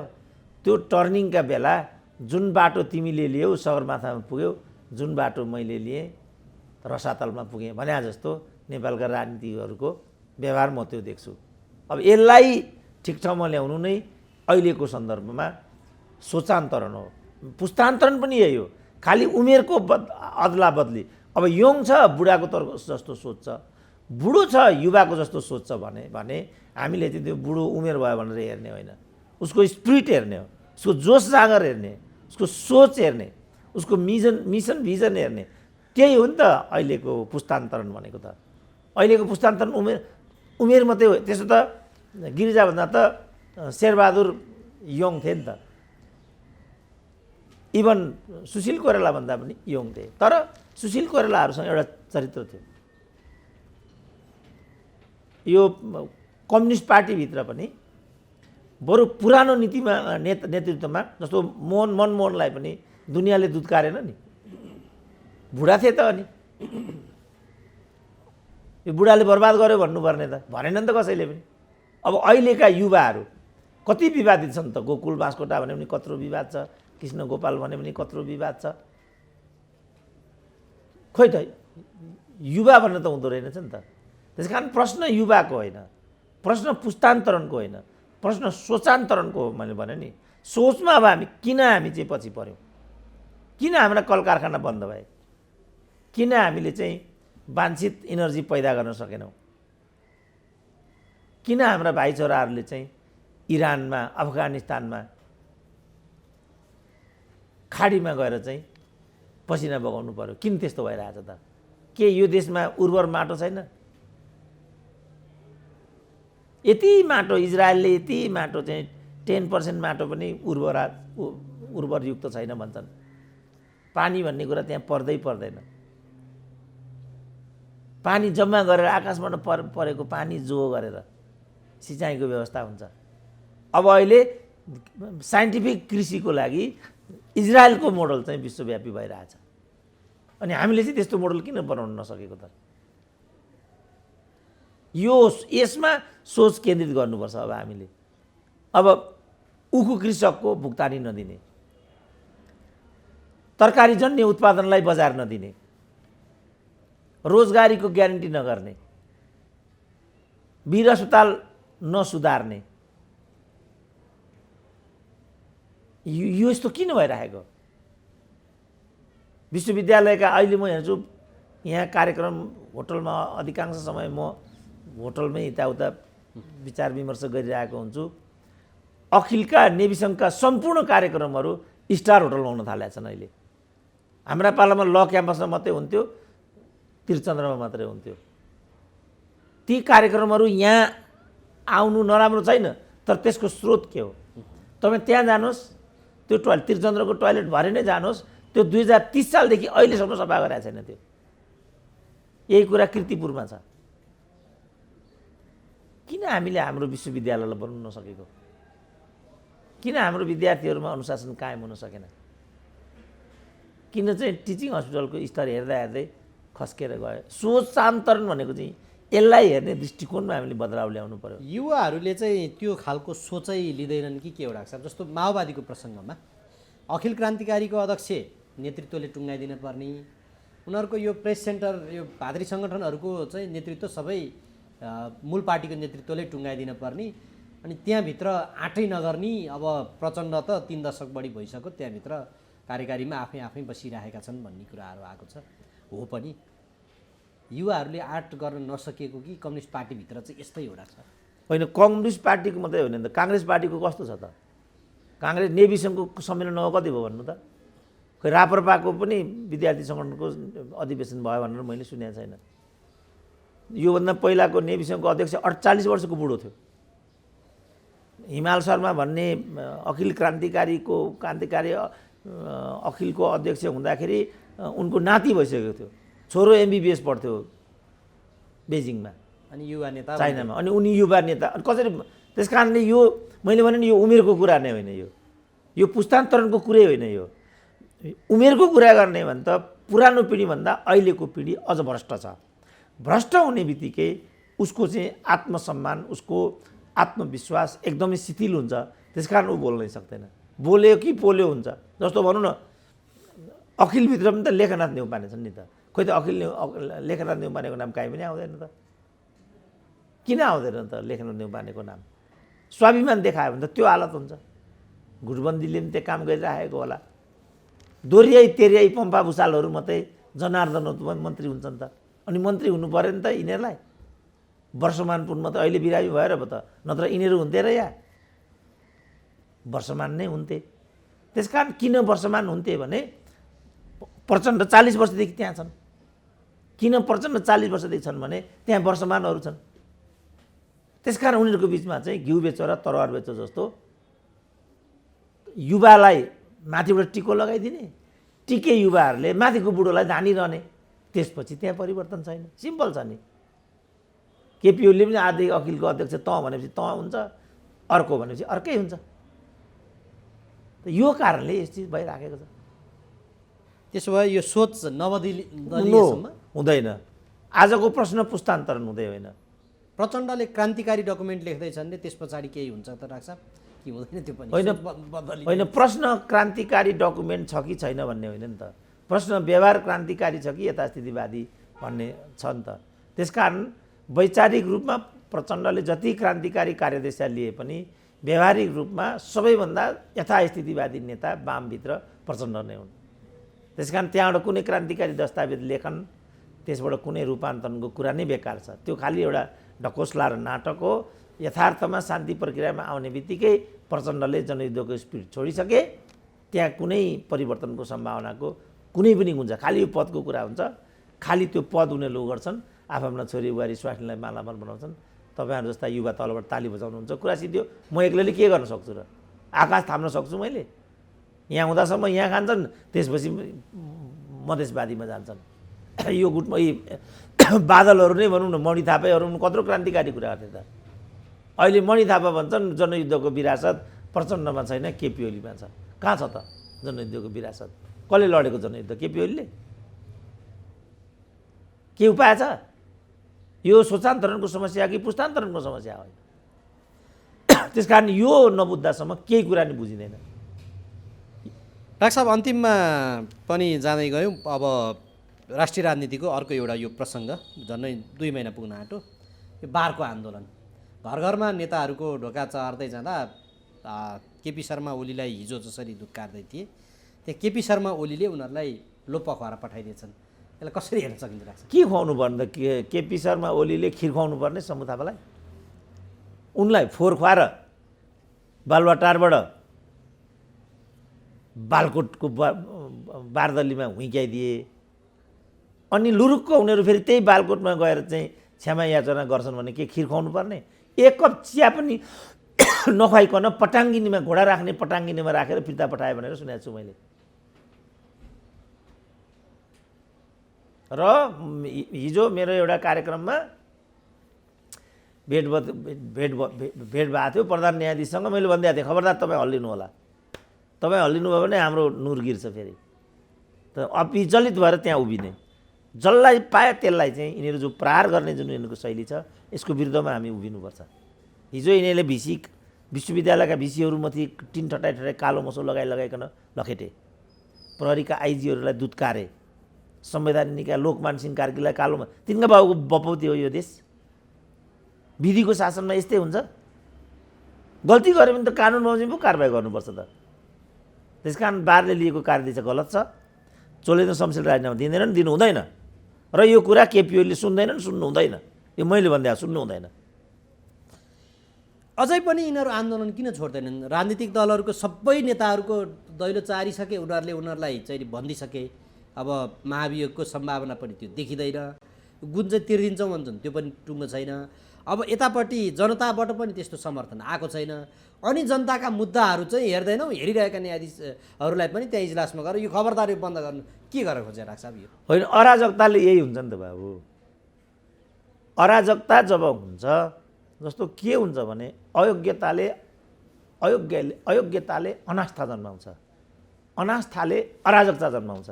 त्यो टर्निङका बेला जुन बाटो तिमीले लियौ सगरमाथामा पुग्यौ, जुन बाटो मैले लिएँ रसातलमा पुगेँ भने जस्तो नेपालका राजनीतिकहरूको व्यवहार म त्यो देख्छु। अब यसलाई ठिक ठाउँमा ल्याउनु नै अहिलेको सन्दर्भमा सोचान्तरण हो। पुस्तान्तरण पनि यही हो, खालि उमेरको अदला बदली। अब यङ छ बुढाको तर्क जस्तो सोच्छ, बुढो छ युवाको जस्तो सोच्छ भने हामीले चाहिँ त्यो बुढो उमेर भयो भनेर हेर्ने होइन, उसको स्पिरिट हेर्ने हो, उसको जोस जाँगर हेर्ने, उसको सोच हेर्ने, उसको मिसन भिजन हेर्ने। त्यही हो नि त अहिलेको पुस्तान्तरण भनेको त। अहिलेको पुस्तान्तरण उमेर मात्रै हो। त्यसो त गिरिजाभन्दा त शेरबहादुर यङ थिए नि त, इभन सुशील कोइराला भन्दा पनि यङ थिए। तर सुशील कोइरालाहरूसँग एउटा चरित्र थियो। यो कम्युनिस्ट पार्टीभित्र पनि बरु पुरानो नीतिमा नेतृत्वमा जस्तो मनमोहनलाई पनि दुनियाँले दुत्कारेन नि, बुढा थिए त। अनि यो बुढाले बर्बाद गर्यो भन्नुपर्ने त भनेन नि त कसैले पनि। अब अहिलेका युवाहरू कति विवादित छन् त। गोकुल बास्कोटा भने पनि कत्रो विवाद छ, कृष्ण गोपाल भने पनि कत्रो विवाद छ। खोइ त युवा भन्न त हुँदो रहेनछ नि त। त्यस कारण प्रश्न युवाको होइन, प्रश्न पुस्तान्तरणको होइन, प्रश्न सोचान्तरणको हो। मैले भने नि सोचमा अब किन हामी चाहिँ पछि पऱ्यौँ, किन हाम्रा कल कारखाना बन्द भए, किन हामीले चाहिँ वाञ्छित इनर्जी पैदा गर्न सकेनौँ, किन हाम्रा भाइचोराहरूले चाहिँ इरानमा अफगानिस्तानमा खाडीमा गएर चाहिँ पसिना बगाउनु पर्यो, किन त्यस्तो भइरहेछ त? के यो देशमा उर्वर माटो छैन? यति माटो इजरायलले यति माटो चाहिँ 10% माटो पनि उर्वरयुक्त छैन भन्छन्। पानी भन्ने कुरा त्यहाँ पर्दैन। पानी जम्मा गरेर आकाशबाट परेको पानी जो गरेर सिँचाइको व्यवस्था हुन्छ। अब अहिले साइन्टिफिक कृषिको लागि इजरायलको मोडल चाहिँ विश्वव्यापी भइरहेछ। अनि हामीले चाहिँ त्यस्तो मोडल किन बनाउन नसकेको त? यसमा सोच केन्द्रित गर्नुपर्छ। अब हामीले अब उखु कृषकको भुक्तानी नदिने, तरकारीजन्य उत्पादनलाई बजार नदिने, रोजगारीको ग्यारेन्टी नगर्ने, वीर अस्पताल नसुधार्ने, यो यस्तो किन भइरहेको? विश्वविद्यालयका अहिले म हेर्छु यहाँ कार्यक्रम होटलमा अधिकांश समय म होटलमै यताउता विचार विमर्श गरिरहेको हुन्छु। अखिलका नेविसङ्घका सम्पूर्ण कार्यक्रमहरू स्टार होटलमा हुन थालेका छन्। अहिले हाम्रा पालामा ल क्याम्पसमा मात्रै हुन्थ्यो, त्रिचन्द्रमा मात्रै हुन्थ्यो। ती कार्यक्रमहरू यहाँ आउनु नराम्रो छैन, तर त्यसको स्रोत के हो? तपाईँ त्यहाँ जानुहोस्, त्यो त्रिचन्द्रको टोयलेट भरे नै जानुहोस्, त्यो 2030 सालदेखि अहिलेसम्म सफा गरेको छैन। त्यो यही कुरा कीर्तिपुरमा छ। किन हामीले हाम्रो विश्वविद्यालयलाई बनाउन नसकेको? किन हाम्रो विद्यार्थीहरूमा अनुशासन कायम हुन सकेन? किन चाहिँ टिचिङ हस्पिटलको स्तर हेर्दै खस्केर गयो? सोचान्तरण भनेको चाहिँ यसलाई हेर्ने दृष्टिकोणमा हामीले बदलाव ल्याउनु पर्यो। युवाहरूले चाहिँ त्यो खालको सोचै लिँदैनन् कि के एउटा छ? जस्तो माओवादीको प्रसङ्गमा अखिल क्रान्तिकारीको अध्यक्ष नेतृत्वले टुङ्गाइदिन पर्ने, उनीहरूको यो प्रेस सेन्टर, यो भातृ सङ्गठनहरूको चाहिँ नेतृत्व सबै मूल पार्टीको नेतृत्वले टुङ्गाइदिन पर्ने, अनि त्यहाँभित्र आँटै नगर्ने। अब प्रचण्ड त 3 दशक बढी भइसक्यो त्यहाँभित्र कार्यकारीमा आफै बसिरहेका छन् भन्ने कुराहरू आएको छ। हो पनि युवाहरूले आर्ट गर्न नसकेको कि कम्युनिस्ट पार्टीभित्र चाहिँ यस्तै एउटा छ? होइन, कम्युनिस्ट पार्टीको मात्रै होइन नि त, काङ्ग्रेस पार्टीको कस्तो छ त? काङ्ग्रेस नेविसङ्घको सम्मेलन कति भयो भन्नु त? खै राप्रपाको पनि विद्यार्थी सङ्गठनको अधिवेशन भयो भनेर मैले सुनेको छैन। योभन्दा पहिलाको नेविसङ्घको अध्यक्ष 48 वर्षको बुढो थियो। हिमाल शर्मा भन्ने अखिल क्रान्तिकारीको अखिलको अध्यक्ष हुँदाखेरि उनको नाति भइसकेको थियो। छोरो MBBS पढ्थ्यो बेजिङमा, अनि युवा नेता चाइनामा, अनि उनी युवा नेता। अनि कसरी? त्यस कारणले यो मैले भने नि यो उमेरको कुरा नै होइन, यो पुस्तान्तरणको कुरै होइन। यो उमेरको कुरा गर्ने भने त पुरानो पिँढीभन्दा अहिलेको पिँढी अझ भ्रष्ट छ। भ्रष्ट हुने बित्तिकै उसको चाहिँ आत्मसम्मान, उसको आत्मविश्वास एकदमै शिथिल हुन्छ। त्यसकारण ऊ बोल्नै सक्दैन। बोल्यो कि पोल्यो हुन्छ। जस्तो भनौँ न, अखिलभित्र पनि त लेखनाथ नेउपाने छन् नि त। खोइ त लेखनाथ नेउपानेको नाम काहीँ पनि आउँदैन त। किन आउँदैन त लेखनाथ नेउपानेको नाम? स्वाभिमान देखायो भने त त्यो हालत हुन्छ। गुटबन्दीले पनि त्यो काम गरिराखेको होला। दोहोऱ्याई तेह्रियाई पम्पा भुषालहरू मात्रै जनार्दन मन्त्री हुन्छन् त। अनि मन्त्री हुनु पऱ्यो नि त यिनीहरूलाई। वर्षमान पुन मात्रै अहिले बिरामी भएर पो त, नत्र यिनीहरू हुन्थे र या वर्षमान नै हुन्थे। त्यसकारण किन वर्षमान हुन्थे भने प्रचण्ड 40 वर्षदेखि त्यहाँ छन्। किन प्रचण्ड 40 वर्षदेखि छन् भने त्यहाँ वर्षमानहरू छन्। त्यसकारण उनीहरूको बिचमा चाहिँ घिउ बेचो र तरवार बेचो जस्तो युवालाई माथिबाट टिको लगाइदिने, टिके युवाहरूले माथिको बुढोलाई धानिरहने। त्यसपछि त्यहाँ परिवर्तन छैन। सिम्पल छ नि। केपी ओलीले पनि आधी अखिलको अध्यक्ष तँ भनेपछि तँ हुन्छ, अर्को भनेपछि अर्कै हुन्छ। यो कारणले यस चिज भइराखेको छ। त्यसो भए यो सोच नबदलिएसम्म हुँदैन। आजको प्रश्न पुस्तान्तरण हुँदै होइन। प्रचण्डले क्रान्तिकारी डकुमेन्ट लेख्दैछन् नि, त्यस पछाडि केही हुन्छ त डाक्टर साहब कि हुँदैन? त्यो पनि होइन। प्रश्न क्रान्तिकारी डकुमेन्ट छ कि छैन भन्ने होइन नि त। प्रश्न व्यवहार क्रान्तिकारी छ कि यथास्थितिवादी भन्ने छ नि त। त्यसकारण वैचारिक रूपमा प्रचण्डले जति क्रान्तिकारी कार्यदिशा लिए पनि व्यवहारिक रूपमा सबैभन्दा यथास्थितिवादी नेता वामभित्र प्रचण्ड नै हुन्। त्यसकारण त्यहाँबाट कुनै क्रान्तिकारी दस्तावेज लेखन, त्यसबाट कुनै रूपान्तरणको कुरा नै बेकार छ। त्यो खालि एउटा ढकोसला र नाटक हो। यथार्थमा शान्ति प्रक्रियामा आउने बित्तिकै प्रचण्डले जनयुद्धको स्पिड छोडिसके। त्यहाँ कुनै परिवर्तनको सम्भावनाको कुनै पनि गुन्जा, खालि यो पदको कुरा हुन्छ। खालि त्यो पद उनीहरूले गर्छन्, आफ्ना छोरी बुहारी स्वास्नीलाई मालामाल बनाउँछन्। तपाईँहरू जस्ता युवा तलबाट ताली बजाउनुहुन्छ, कुरा सिद्धियो। म एक्लैले के गर्न सक्छु र? आकाश थाम्न सक्छु मैले? यहाँ हुँदासम्म यहाँ खान्छन्, त्यसपछि मधेसवादीमा जान्छन्। यो गुटमा बादलहरू नै भनौँ न, मणि थापाहरू कत्रो क्रान्तिकारी कुरा गर्थे त। अहिले मणि थापा भन्छन् जनयुद्धको विरासत प्रचण्डमा छैन, केपी ओलीमा छ। कहाँ छ त जनयुद्धको विरासत? कसले लडेको जनयुद्ध? केपी ओलीले? के उपाय छ? यो सोचान्तरणको समस्या कि पुस्तान्तरणको समस्या हो? त्यसकारण यो नबुझ्दासम्म केही कुरा नि बुझिँदैन। डाक्टर साहब, अन्तिममा पनि जाँदै गयौँ। अब राष्ट्रिय राजनीतिको अर्को एउटा यो प्रसङ्ग झन्डै 2 महिना पुग्न आँट्यो, यो बारको आन्दोलन। घर घरमा नेताहरूको ढोका चढ्दै जाँदा केपी शर्मा ओलीलाई हिजो जसरी धुक्कार्दै थिए, त्यहाँ केपी शर्मा ओलीले उनीहरूलाई लोप खुवाएर पठाइदिएछन्। यसलाई कसरी हेर्न सकिन्छ लाग्छ? के खुवाउनु पर्ने त? केपी शर्मा ओलीले खिर खुवाउनु पर्ने शम्भु थापालाई? उनलाई फोहोर खुवाएर बालुवाटारबाट बालकोटको बारदलीमा हुइक्याइदिए। अनि लुरुक्क उनीहरू फेरि त्यही बालकोटमा गएर चाहिँ क्षमा याचना गर्छन् भने के खिर खुवाउनु पर्ने? एक कप चिया पनि नखुवाइकन पटाङ्गिनीमा, घोडा राख्ने पटाङ्गिनीमा राखेर फिर्ता पठायो भनेर सुनेको छु मैले। र हिजो मेरो एउटा कार्यक्रममा भेट भएको थियो प्रधान न्यायाधीशसँग। मैले भनिदिएको थिएँ, खबरदार तपाईँ हल्लिनु होला, तपाईँ हल्लिनु भयो भने हाम्रो नुर गिर्छ फेरि। त अविचलित भएर त्यहाँ उभिने, जसलाई पायो त्यसलाई चाहिँ यिनीहरू जो प्रहार गर्ने जुन यिनीहरूको शैली छ, यसको विरुद्धमा हामी उभिनुपर्छ। हिजो यिनीहरूले विश्वविद्यालयका भिसीहरूमाथि टिन ठटाइ कालो मसो लगाइकन लखेटे। प्रहरीका आइजीहरूलाई दुत्कारे। संवैधानिकका लोकमान सिंह कार्कीलाई कालोमा, तिनका बाबुको बपौती हो यो देश। विधिको शासनमा यस्तै हुन्छ। गल्ती गऱ्यो भने त कानुन बमोजिम पो कारबाही गर्नुपर्छ त। त्यसकारण बारले लिएको कार्यदिशा गलत छ। चोलेन्द्र शमशेर राजीनामा दिँदैनन्, दिनु हुँदैन। र यो कुरा केपी ओलीले सुन्दैनन्, सुन्नु हुँदैन। यो मैले भनिदिएको, सुन्नु हुँदैन। अझै पनि यिनीहरू आन्दोलन किन छोड्दैनन्? राजनीतिक दलहरूको सबै नेताहरूको दैलो चारिसके, उनीहरूलाई चाहिँ भनिदिइसके। अब महाभियोगको सम्भावना पनि त्यो देखिँदैन। गुण चाहिँ तिर्दिन्छौँ भन्छन्, त्यो पनि टुङ्गो छैन। अब यतापट्टि जनताबाट पनि त्यस्तो समर्थन आएको छैन। अनि जनताका मुद्दाहरू चाहिँ हेर्दैनौँ, हेरिरहेका न्यायाधीशहरूलाई पनि त्यहाँ इजलासमा गएर यो खबरदार यो बन्द गर्नु, के गरेर खोजे डाक्टर साहब? यो होइन, अराजकताले यही हुन्छ नि त बाबु। अराजकता जब हुन्छ, जस्तो के हुन्छ भने अयोग्यताले अनास्था जन्माउँछ, अनास्थाले अराजकता जन्माउँछ।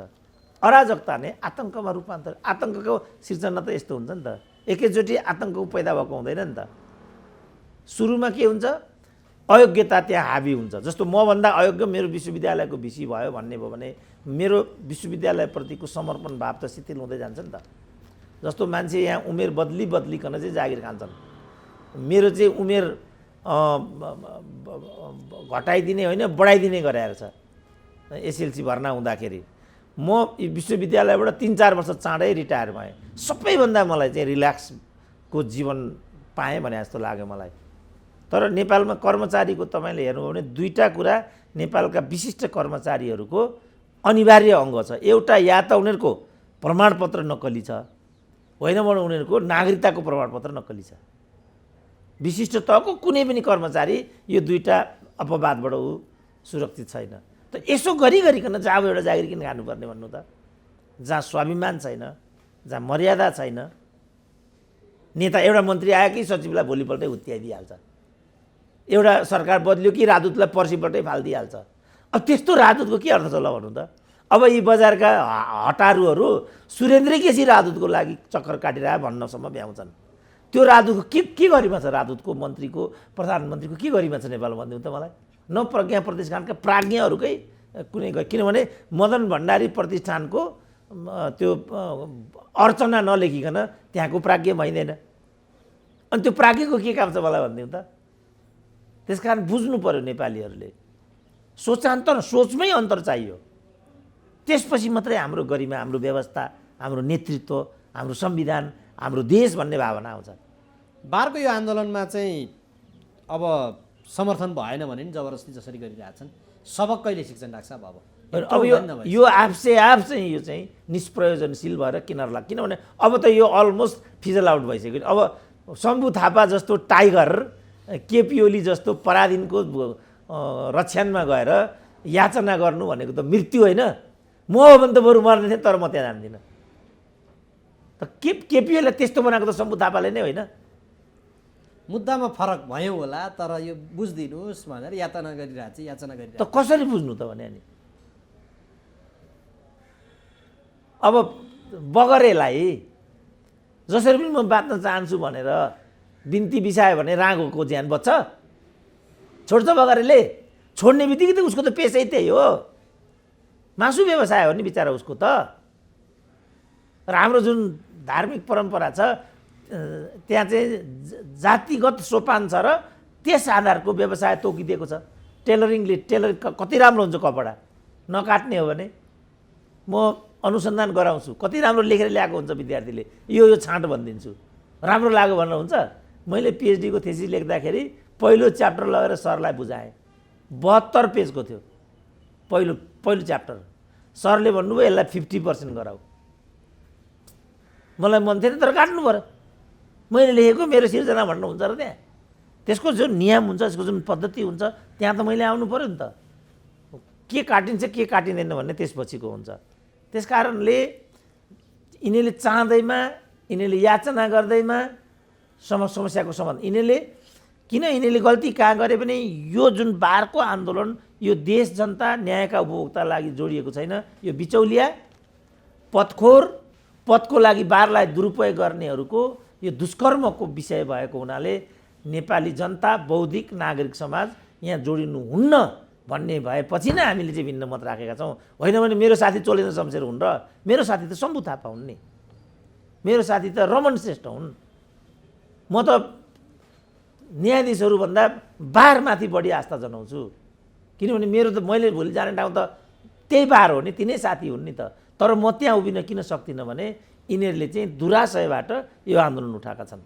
अराजकता नै आतङ्कमा रूपान्तर। आतङ्कको सिर्जना त यस्तो हुन्छ नि त, एकैचोटि आतङ्क पैदा भएको हुँदैन नि त। सुरुमा के हुन्छ, अयोग्यता त्यहाँ हाबी हुन्छ। जस्तो मभन्दा अयोग्य मेरो विश्वविद्यालयको भिसी भयो भन्ने भयो भने मेरो विश्वविद्यालयप्रतिको समर्पण भाव त शिथिल हुँदै जान्छ नि त। जस्तो मान्छे यहाँ उमेर बदलिकन चाहिँ जागिर खान्छन्, मेरो चाहिँ उमेर घटाइदिने होइन बढाइदिने गराएर छ। एसएलसी भर्ना हुँदाखेरि म विश्वविद्यालयबाट 3-4 वर्ष चाँडै रिटायर भएँ। सबैभन्दा मलाई चाहिँ रिल्याक्सको जीवन पाएँ भने जस्तो लाग्यो मलाई। तर नेपालमा कर्मचारीको तपाईँले हेर्नुभयो भने दुईवटा कुरा नेपालका विशिष्ट कर्मचारीहरूको अनिवार्य अङ्ग छ। एउटा या त उनीहरूको प्रमाणपत्र नक्कली छ, होइन भने उनीहरूको नागरिकताको प्रमाणपत्र नक्कली छ। विशिष्ट तहको कुनै पनि कर्मचारी यो दुईवटा अपवादबाट ऊ सुरक्षित छैन। त यसो गरिकन चाहिँ अब एउटा जागिर किन खानुपर्ने भन्नु त, जहाँ स्वाभिमान छैन, जहाँ मर्यादा छैन। नेता एउटा मन्त्री आयो कि सचिवलाई भोलिपल्टै हुत्याइदिइहाल्छ, एउटा सरकार बदल्यो कि राजदूतलाई पर्सिपल्टै फालिदिइहाल्छ। अब त्यस्तो राजदूतको के अर्थ छ ल भन्नु त। अब यी बजारका हटारुहरू सुरेन्द्र केसी राजदूतको लागि चक्कर काटिरह भन्नसम्म भ्याउँछन्। त्यो राजदूतको के गरिमा छ, राजदूतको मन्त्रीको प्रधानमन्त्रीको के गरिमा छ नेपालमा भनिदिउँ त मलाई। न प्रज्ञा प्रतिष्ठानका प्राज्ञहरूकै कुनै, किनभने मदन भण्डारी प्रतिष्ठानको त्यो अर्चना नलेखिकन त्यहाँको प्राज्ञ भइँदैन। अनि त्यो प्राज्ञको के काम छ मलाई भनिदिउँ त। त्यसकारण बुझ्नु पर्यो नेपालीहरूले, सोचमै अन्तर चाहियो। त्यसपछि मात्रै हाम्रो गरिमा, हाम्रो व्यवस्था, हाम्रो नेतृत्व, हाम्रो संविधान, हाम्रो देश भन्ने भावना आउँछ। बारको यो आन्दोलनमा चाहिँ अब समर्थन भएन भने नि जबरजस्ती जसरी गरिरहेछन्, सबक कहिले सिक्छन् डाक्टर साहब? अब यो आफसे आफ चाहिँ यो चाहिँ निष्प्रयोजनशील भएर किनार लाग्छ। किनभने अब त यो अलमोस्ट फिजल आउट भइसक्यो। अब शम्भु थापा जस्तो टाइगर, केपी ओली जस्तो पराधीनको रक्षानमा गएर याचना गर्नु भनेको त मृत्यु होइन। म हो भने त बरु मर्ने थिएँ, तर म त्यहाँ जान्दिनँ। त केपी ओलीलाई त्यस्तो बनाएको त शम्भु थापाले नै होइन। मुद्दामा फरक भयो होला, तर यो बुझिदिनुहोस् भनेर याचना गरिरहेछ। त कसरी बुझ्नु त भने नि। अब बगरेलाई जसरी पनि म बाँच्न चाहन्छु भनेर बिन्ती बिसायो भने राँगोको ज्यान बच्छ? छोड्छ बगरेले? छोड्ने बित्तिकै त उसको त पेसै त्यही हो, मासु व्यवसाय हो नि बिचरा उसको त। र हाम्रो जुन धार्मिक परम्परा छ त्यहाँ चाहिँ जातिगत सोपान छ र त्यस आधारको व्यवसाय तोकिदिएको छ। टेलर कति राम्रो हुन्छ, कपडा नकाट्ने हो भने म अनुसन्धान गराउँछु, कति राम्रो लेखेर ल्याएको हुन्छ विद्यार्थीले, यो छाँट भनिदिन्छु, राम्रो लाग्यो भनेर हुन्छ। मैले पिएचडीको थेसिस लेख्दाखेरि पहिलो च्याप्टर लगेर सरलाई बुझाएँ, 72 पेजको थियो पहिलो च्याप्टर। सरले भन्नुभयो यसलाई 50% गराऊ। मलाई मन थिएन, तर काट्नु पर्यो। मैले लेखेको मेरो सिर्जना भन्नुहुन्छ र त्यहाँ त्यसको जुन नियम हुन्छ, त्यसको जुन पद्धति हुन्छ, त्यहाँ त मैले आउनु पर्यो नि त। के काटिन्छ के काटिँदैन भन्ने त्यसपछिको हुन्छ। त्यस कारणले यिनीहरूले चाहँदैमा, यिनीहरूले याचना गर्दैमा समस्याको समाधान यिनीहरूले गल्ती कहाँ गरे भने यो जुन बारको आन्दोलन यो देश जनता न्यायका उपभोक्ता लागि जोडिएको छैन। यो बिचौलिया पदको लागि बारलाई दुरुपयोग गर्नेहरूको यो दुष्कर्मको विषय भएको हुनाले नेपाली जनता, बौद्धिक नागरिक समाज यहाँ जोडिनु हुन्न भन्ने भएपछि नै हामीले चाहिँ भिन्न मत राखेका छौँ। होइन भने मेरो साथी चोलेन्द्र शमशेर हुन् र मेरो साथी त शम्भु थापा हुन् नि, मेरो साथी त रमन श्रेष्ठ हुन्। म त न्यायाधीशहरूभन्दा बारमाथि बढी आस्था जनाउँछु, किनभने मेरो त मैले भोलि जाने ठाउँ त त्यही बार हो नि, तिनै साथी हुन् नि त। तर म त्यहाँ उभिन किन सक्दिनँ भने यिनीहरूले चाहिँ दुराशयबाट यो आन्दोलन उठाएका छन्।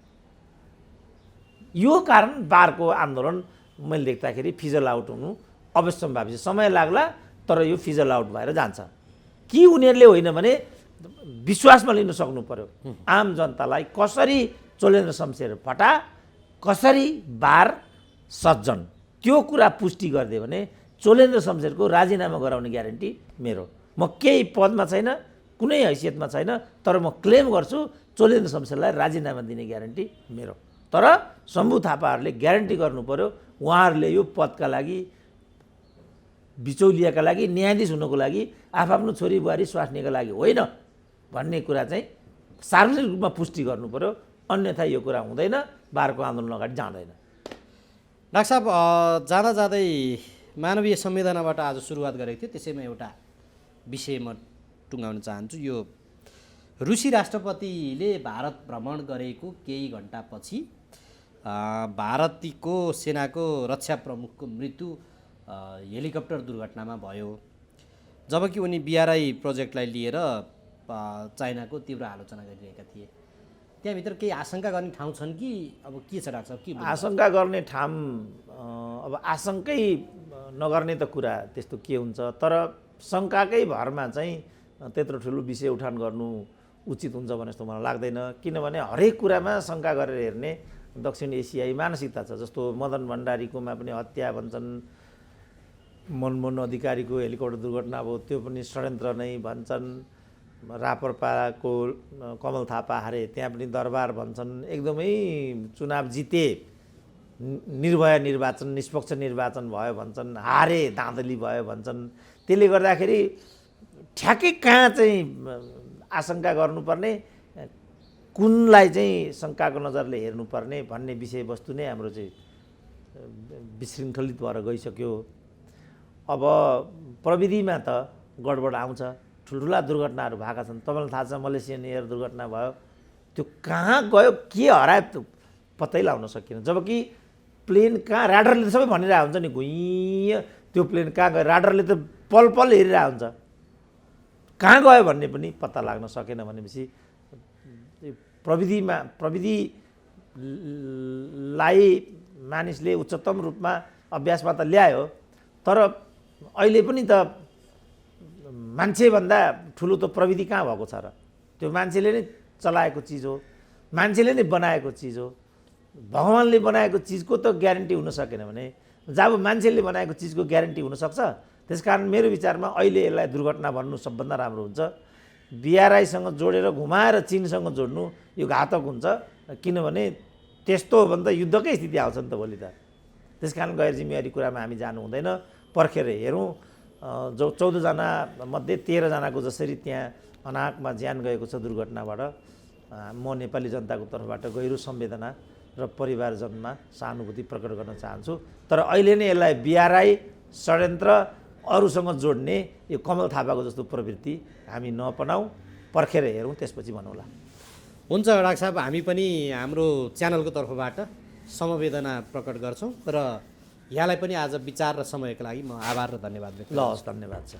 यो कारण बारको आन्दोलन मैले देख्दाखेरि फिजल आउट हुनु अवश्यम्भावी छ। समय लाग्ला, तर यो फिजल आउट भएर जान्छ। कि उनीहरूले होइन भने विश्वासमा लिन सक्नु पर्यो आम जनतालाई, कसरी चोलेन्द्र शमशेर फटा, कसरी बार सज्जन, त्यो कुरा पुष्टि गरिदियो भने चोलेन्द्र शमशेरको राजीनामा गराउने ग्यारेन्टी मेरो। म केही पदमा छैन, कुनै हैसियतमा छैन, तर म क्लेम गर्छु चोलेन्द्र शमशेरलाई राजीनामा दिने ग्यारेन्टी मेरो। तर शम्भु थापाहरूले ग्यारेन्टी गर्नु पर्यो, उहाँहरूले यो पदका लागि बिचौलियाका लागि न्यायाधीश हुनको लागि आफ्नो छोरी बुहारी स्वास्नीका लागि होइन भन्ने कुरा चाहिँ सार्वजनिक रूपमा पुष्टि गर्नु पर्यो। अन्यथा यो कुरा हुँदैन, बारको आन्दोलन अगाडि जाँदैन। डाक्टर साहब जाँदा जाँदै मानवीय संवेदनाबाट आज सुरुवात गरेको थियो, त्यसैमा एउटा विषय म टुङ्गाउन चाहन्छु। यो रुसी राष्ट्रपतिले भारत भ्रमण गरेको केही घन्टापछि भारतीय सेनाको रक्षा प्रमुखको मृत्यु हेलिकप्टर दुर्घटनामा भयो, जबकि उनी BRI प्रोजेक्टलाई लिएर चाइनाको तीव्र आलोचना गरिरहेका थिए। त्यहाँभित्र केही आशंका गर्ने ठाउँ छन् कि अब के छ डाक्टर साहब? के आशंका गर्ने ठाउँ अब आशंकै नगर्ने त कुरा त्यस्तो के हुन्छ, तर शङ्काकै भरमा चाहिँ त्यत्रो ठुलो विषय उठान गर्नु उचित हुन्छ भने जस्तो मलाई लाग्दैन। किनभने हरेक कुरामा शङ्का गरेर हेर्ने दक्षिण एसियाई मानसिकता छ। जस्तो मदन भण्डारीकोमा पनि हत्या भन्छन्, मनमोहन अधिकारीको हेलिकप्टर दुर्घटना भयो त्यो पनि षड्यन्त्र नै भन्छन्, राप्रपाको कमल थापा हारे त्यहाँ पनि दरबार भन्छन्, एकदमै चुनाव जिते निर्भय निर्वाचन निष्पक्ष निर्वाचन भयो भन्छन्, हारे धाँधली भयो भन्छन्। त्यसले गर्दाखेरि ठ्याक्कै कहाँ चाहिँ आशंका गर्नुपर्ने, कुनलाई चाहिँ शङ्काको नजरले हेर्नुपर्ने भन्ने विषयवस्तु नै हाम्रो चाहिँ विशृङ्खलित भएर गइसक्यो। अब प्रविधिमा त गडबड आउँछ, ठुल्ठुला दुर्घटनाहरू भएका छन्। तपाईँलाई थाहा छ मलेसियन एयर दुर्घटना भयो, त्यो कहाँ गयो के हरायो पत्तै लाउन सकिएन। जबकि प्लेन कहाँ राडरले त सबै भनिरहेको हुन्छ नि, घुइँ त्यो प्लेन कहाँ गयो, राडरले त पल पल हेरिरहेको हुन्छ, कहाँ गयो भन्ने पनि पत्ता लाग्न सकेन। भनेपछि प्रविधिलाई मानिसले उच्चतम रूपमा अभ्यासमा त ल्यायो, तर अहिले पनि त मान्छेभन्दा ठुलो त प्रविधि कहाँ भएको छ र? त्यो मान्छेले नै चलाएको चिज हो, मान्छेले नै बनाएको चिज हो। भगवान्ले बनाएको चिजको त ग्यारेन्टी हुन सकेन भने जब मान्छेले बनाएको चिजको ग्यारेन्टी हुनसक्छ। त्यसकारण मेरो विचारमा अहिले यसलाई दुर्घटना भन्नु सबभन्दा राम्रो हुन्छ। BRIसँग जोडेर घुमाएर चीनसँग जोड्नु यो घातक हुन्छ, किनभने त्यस्तो हो भने त युद्धकै स्थिति आउँछ नि त भोलि त। त्यसकारण गैर जिम्मेवारी कुरामा हामी जानु हुँदैन, पर्खेर हेरौँ। जो 14 जना मध्ये 13 जनाको जसरी त्यहाँ अनाहकमा ज्यान गएको छ दुर्घटनाबाट, म नेपाली जनताको तर्फबाट गहिरो संवेदना र परिवारजनमा सहानुभूति प्रकट गर्न चाहन्छु। तर अहिले नै यसलाई BRI षड्यन्त्र अरूसँग जोड्ने यो कमल थापाको जस्तो प्रवृत्ति हामी नअपनाऊ, पर्खेर हेरौँ त्यसपछि भनौँला। हुन्छ डाक्टर साहब, हामी पनि हाम्रो च्यानलको तर्फबाट समवेदना प्रकट गर्छौँ र यहाँलाई पनि आज विचार र समयको लागि म आभार र धन्यवाद व्यक्त गर्छु। ल हस्, धन्यवाद छ।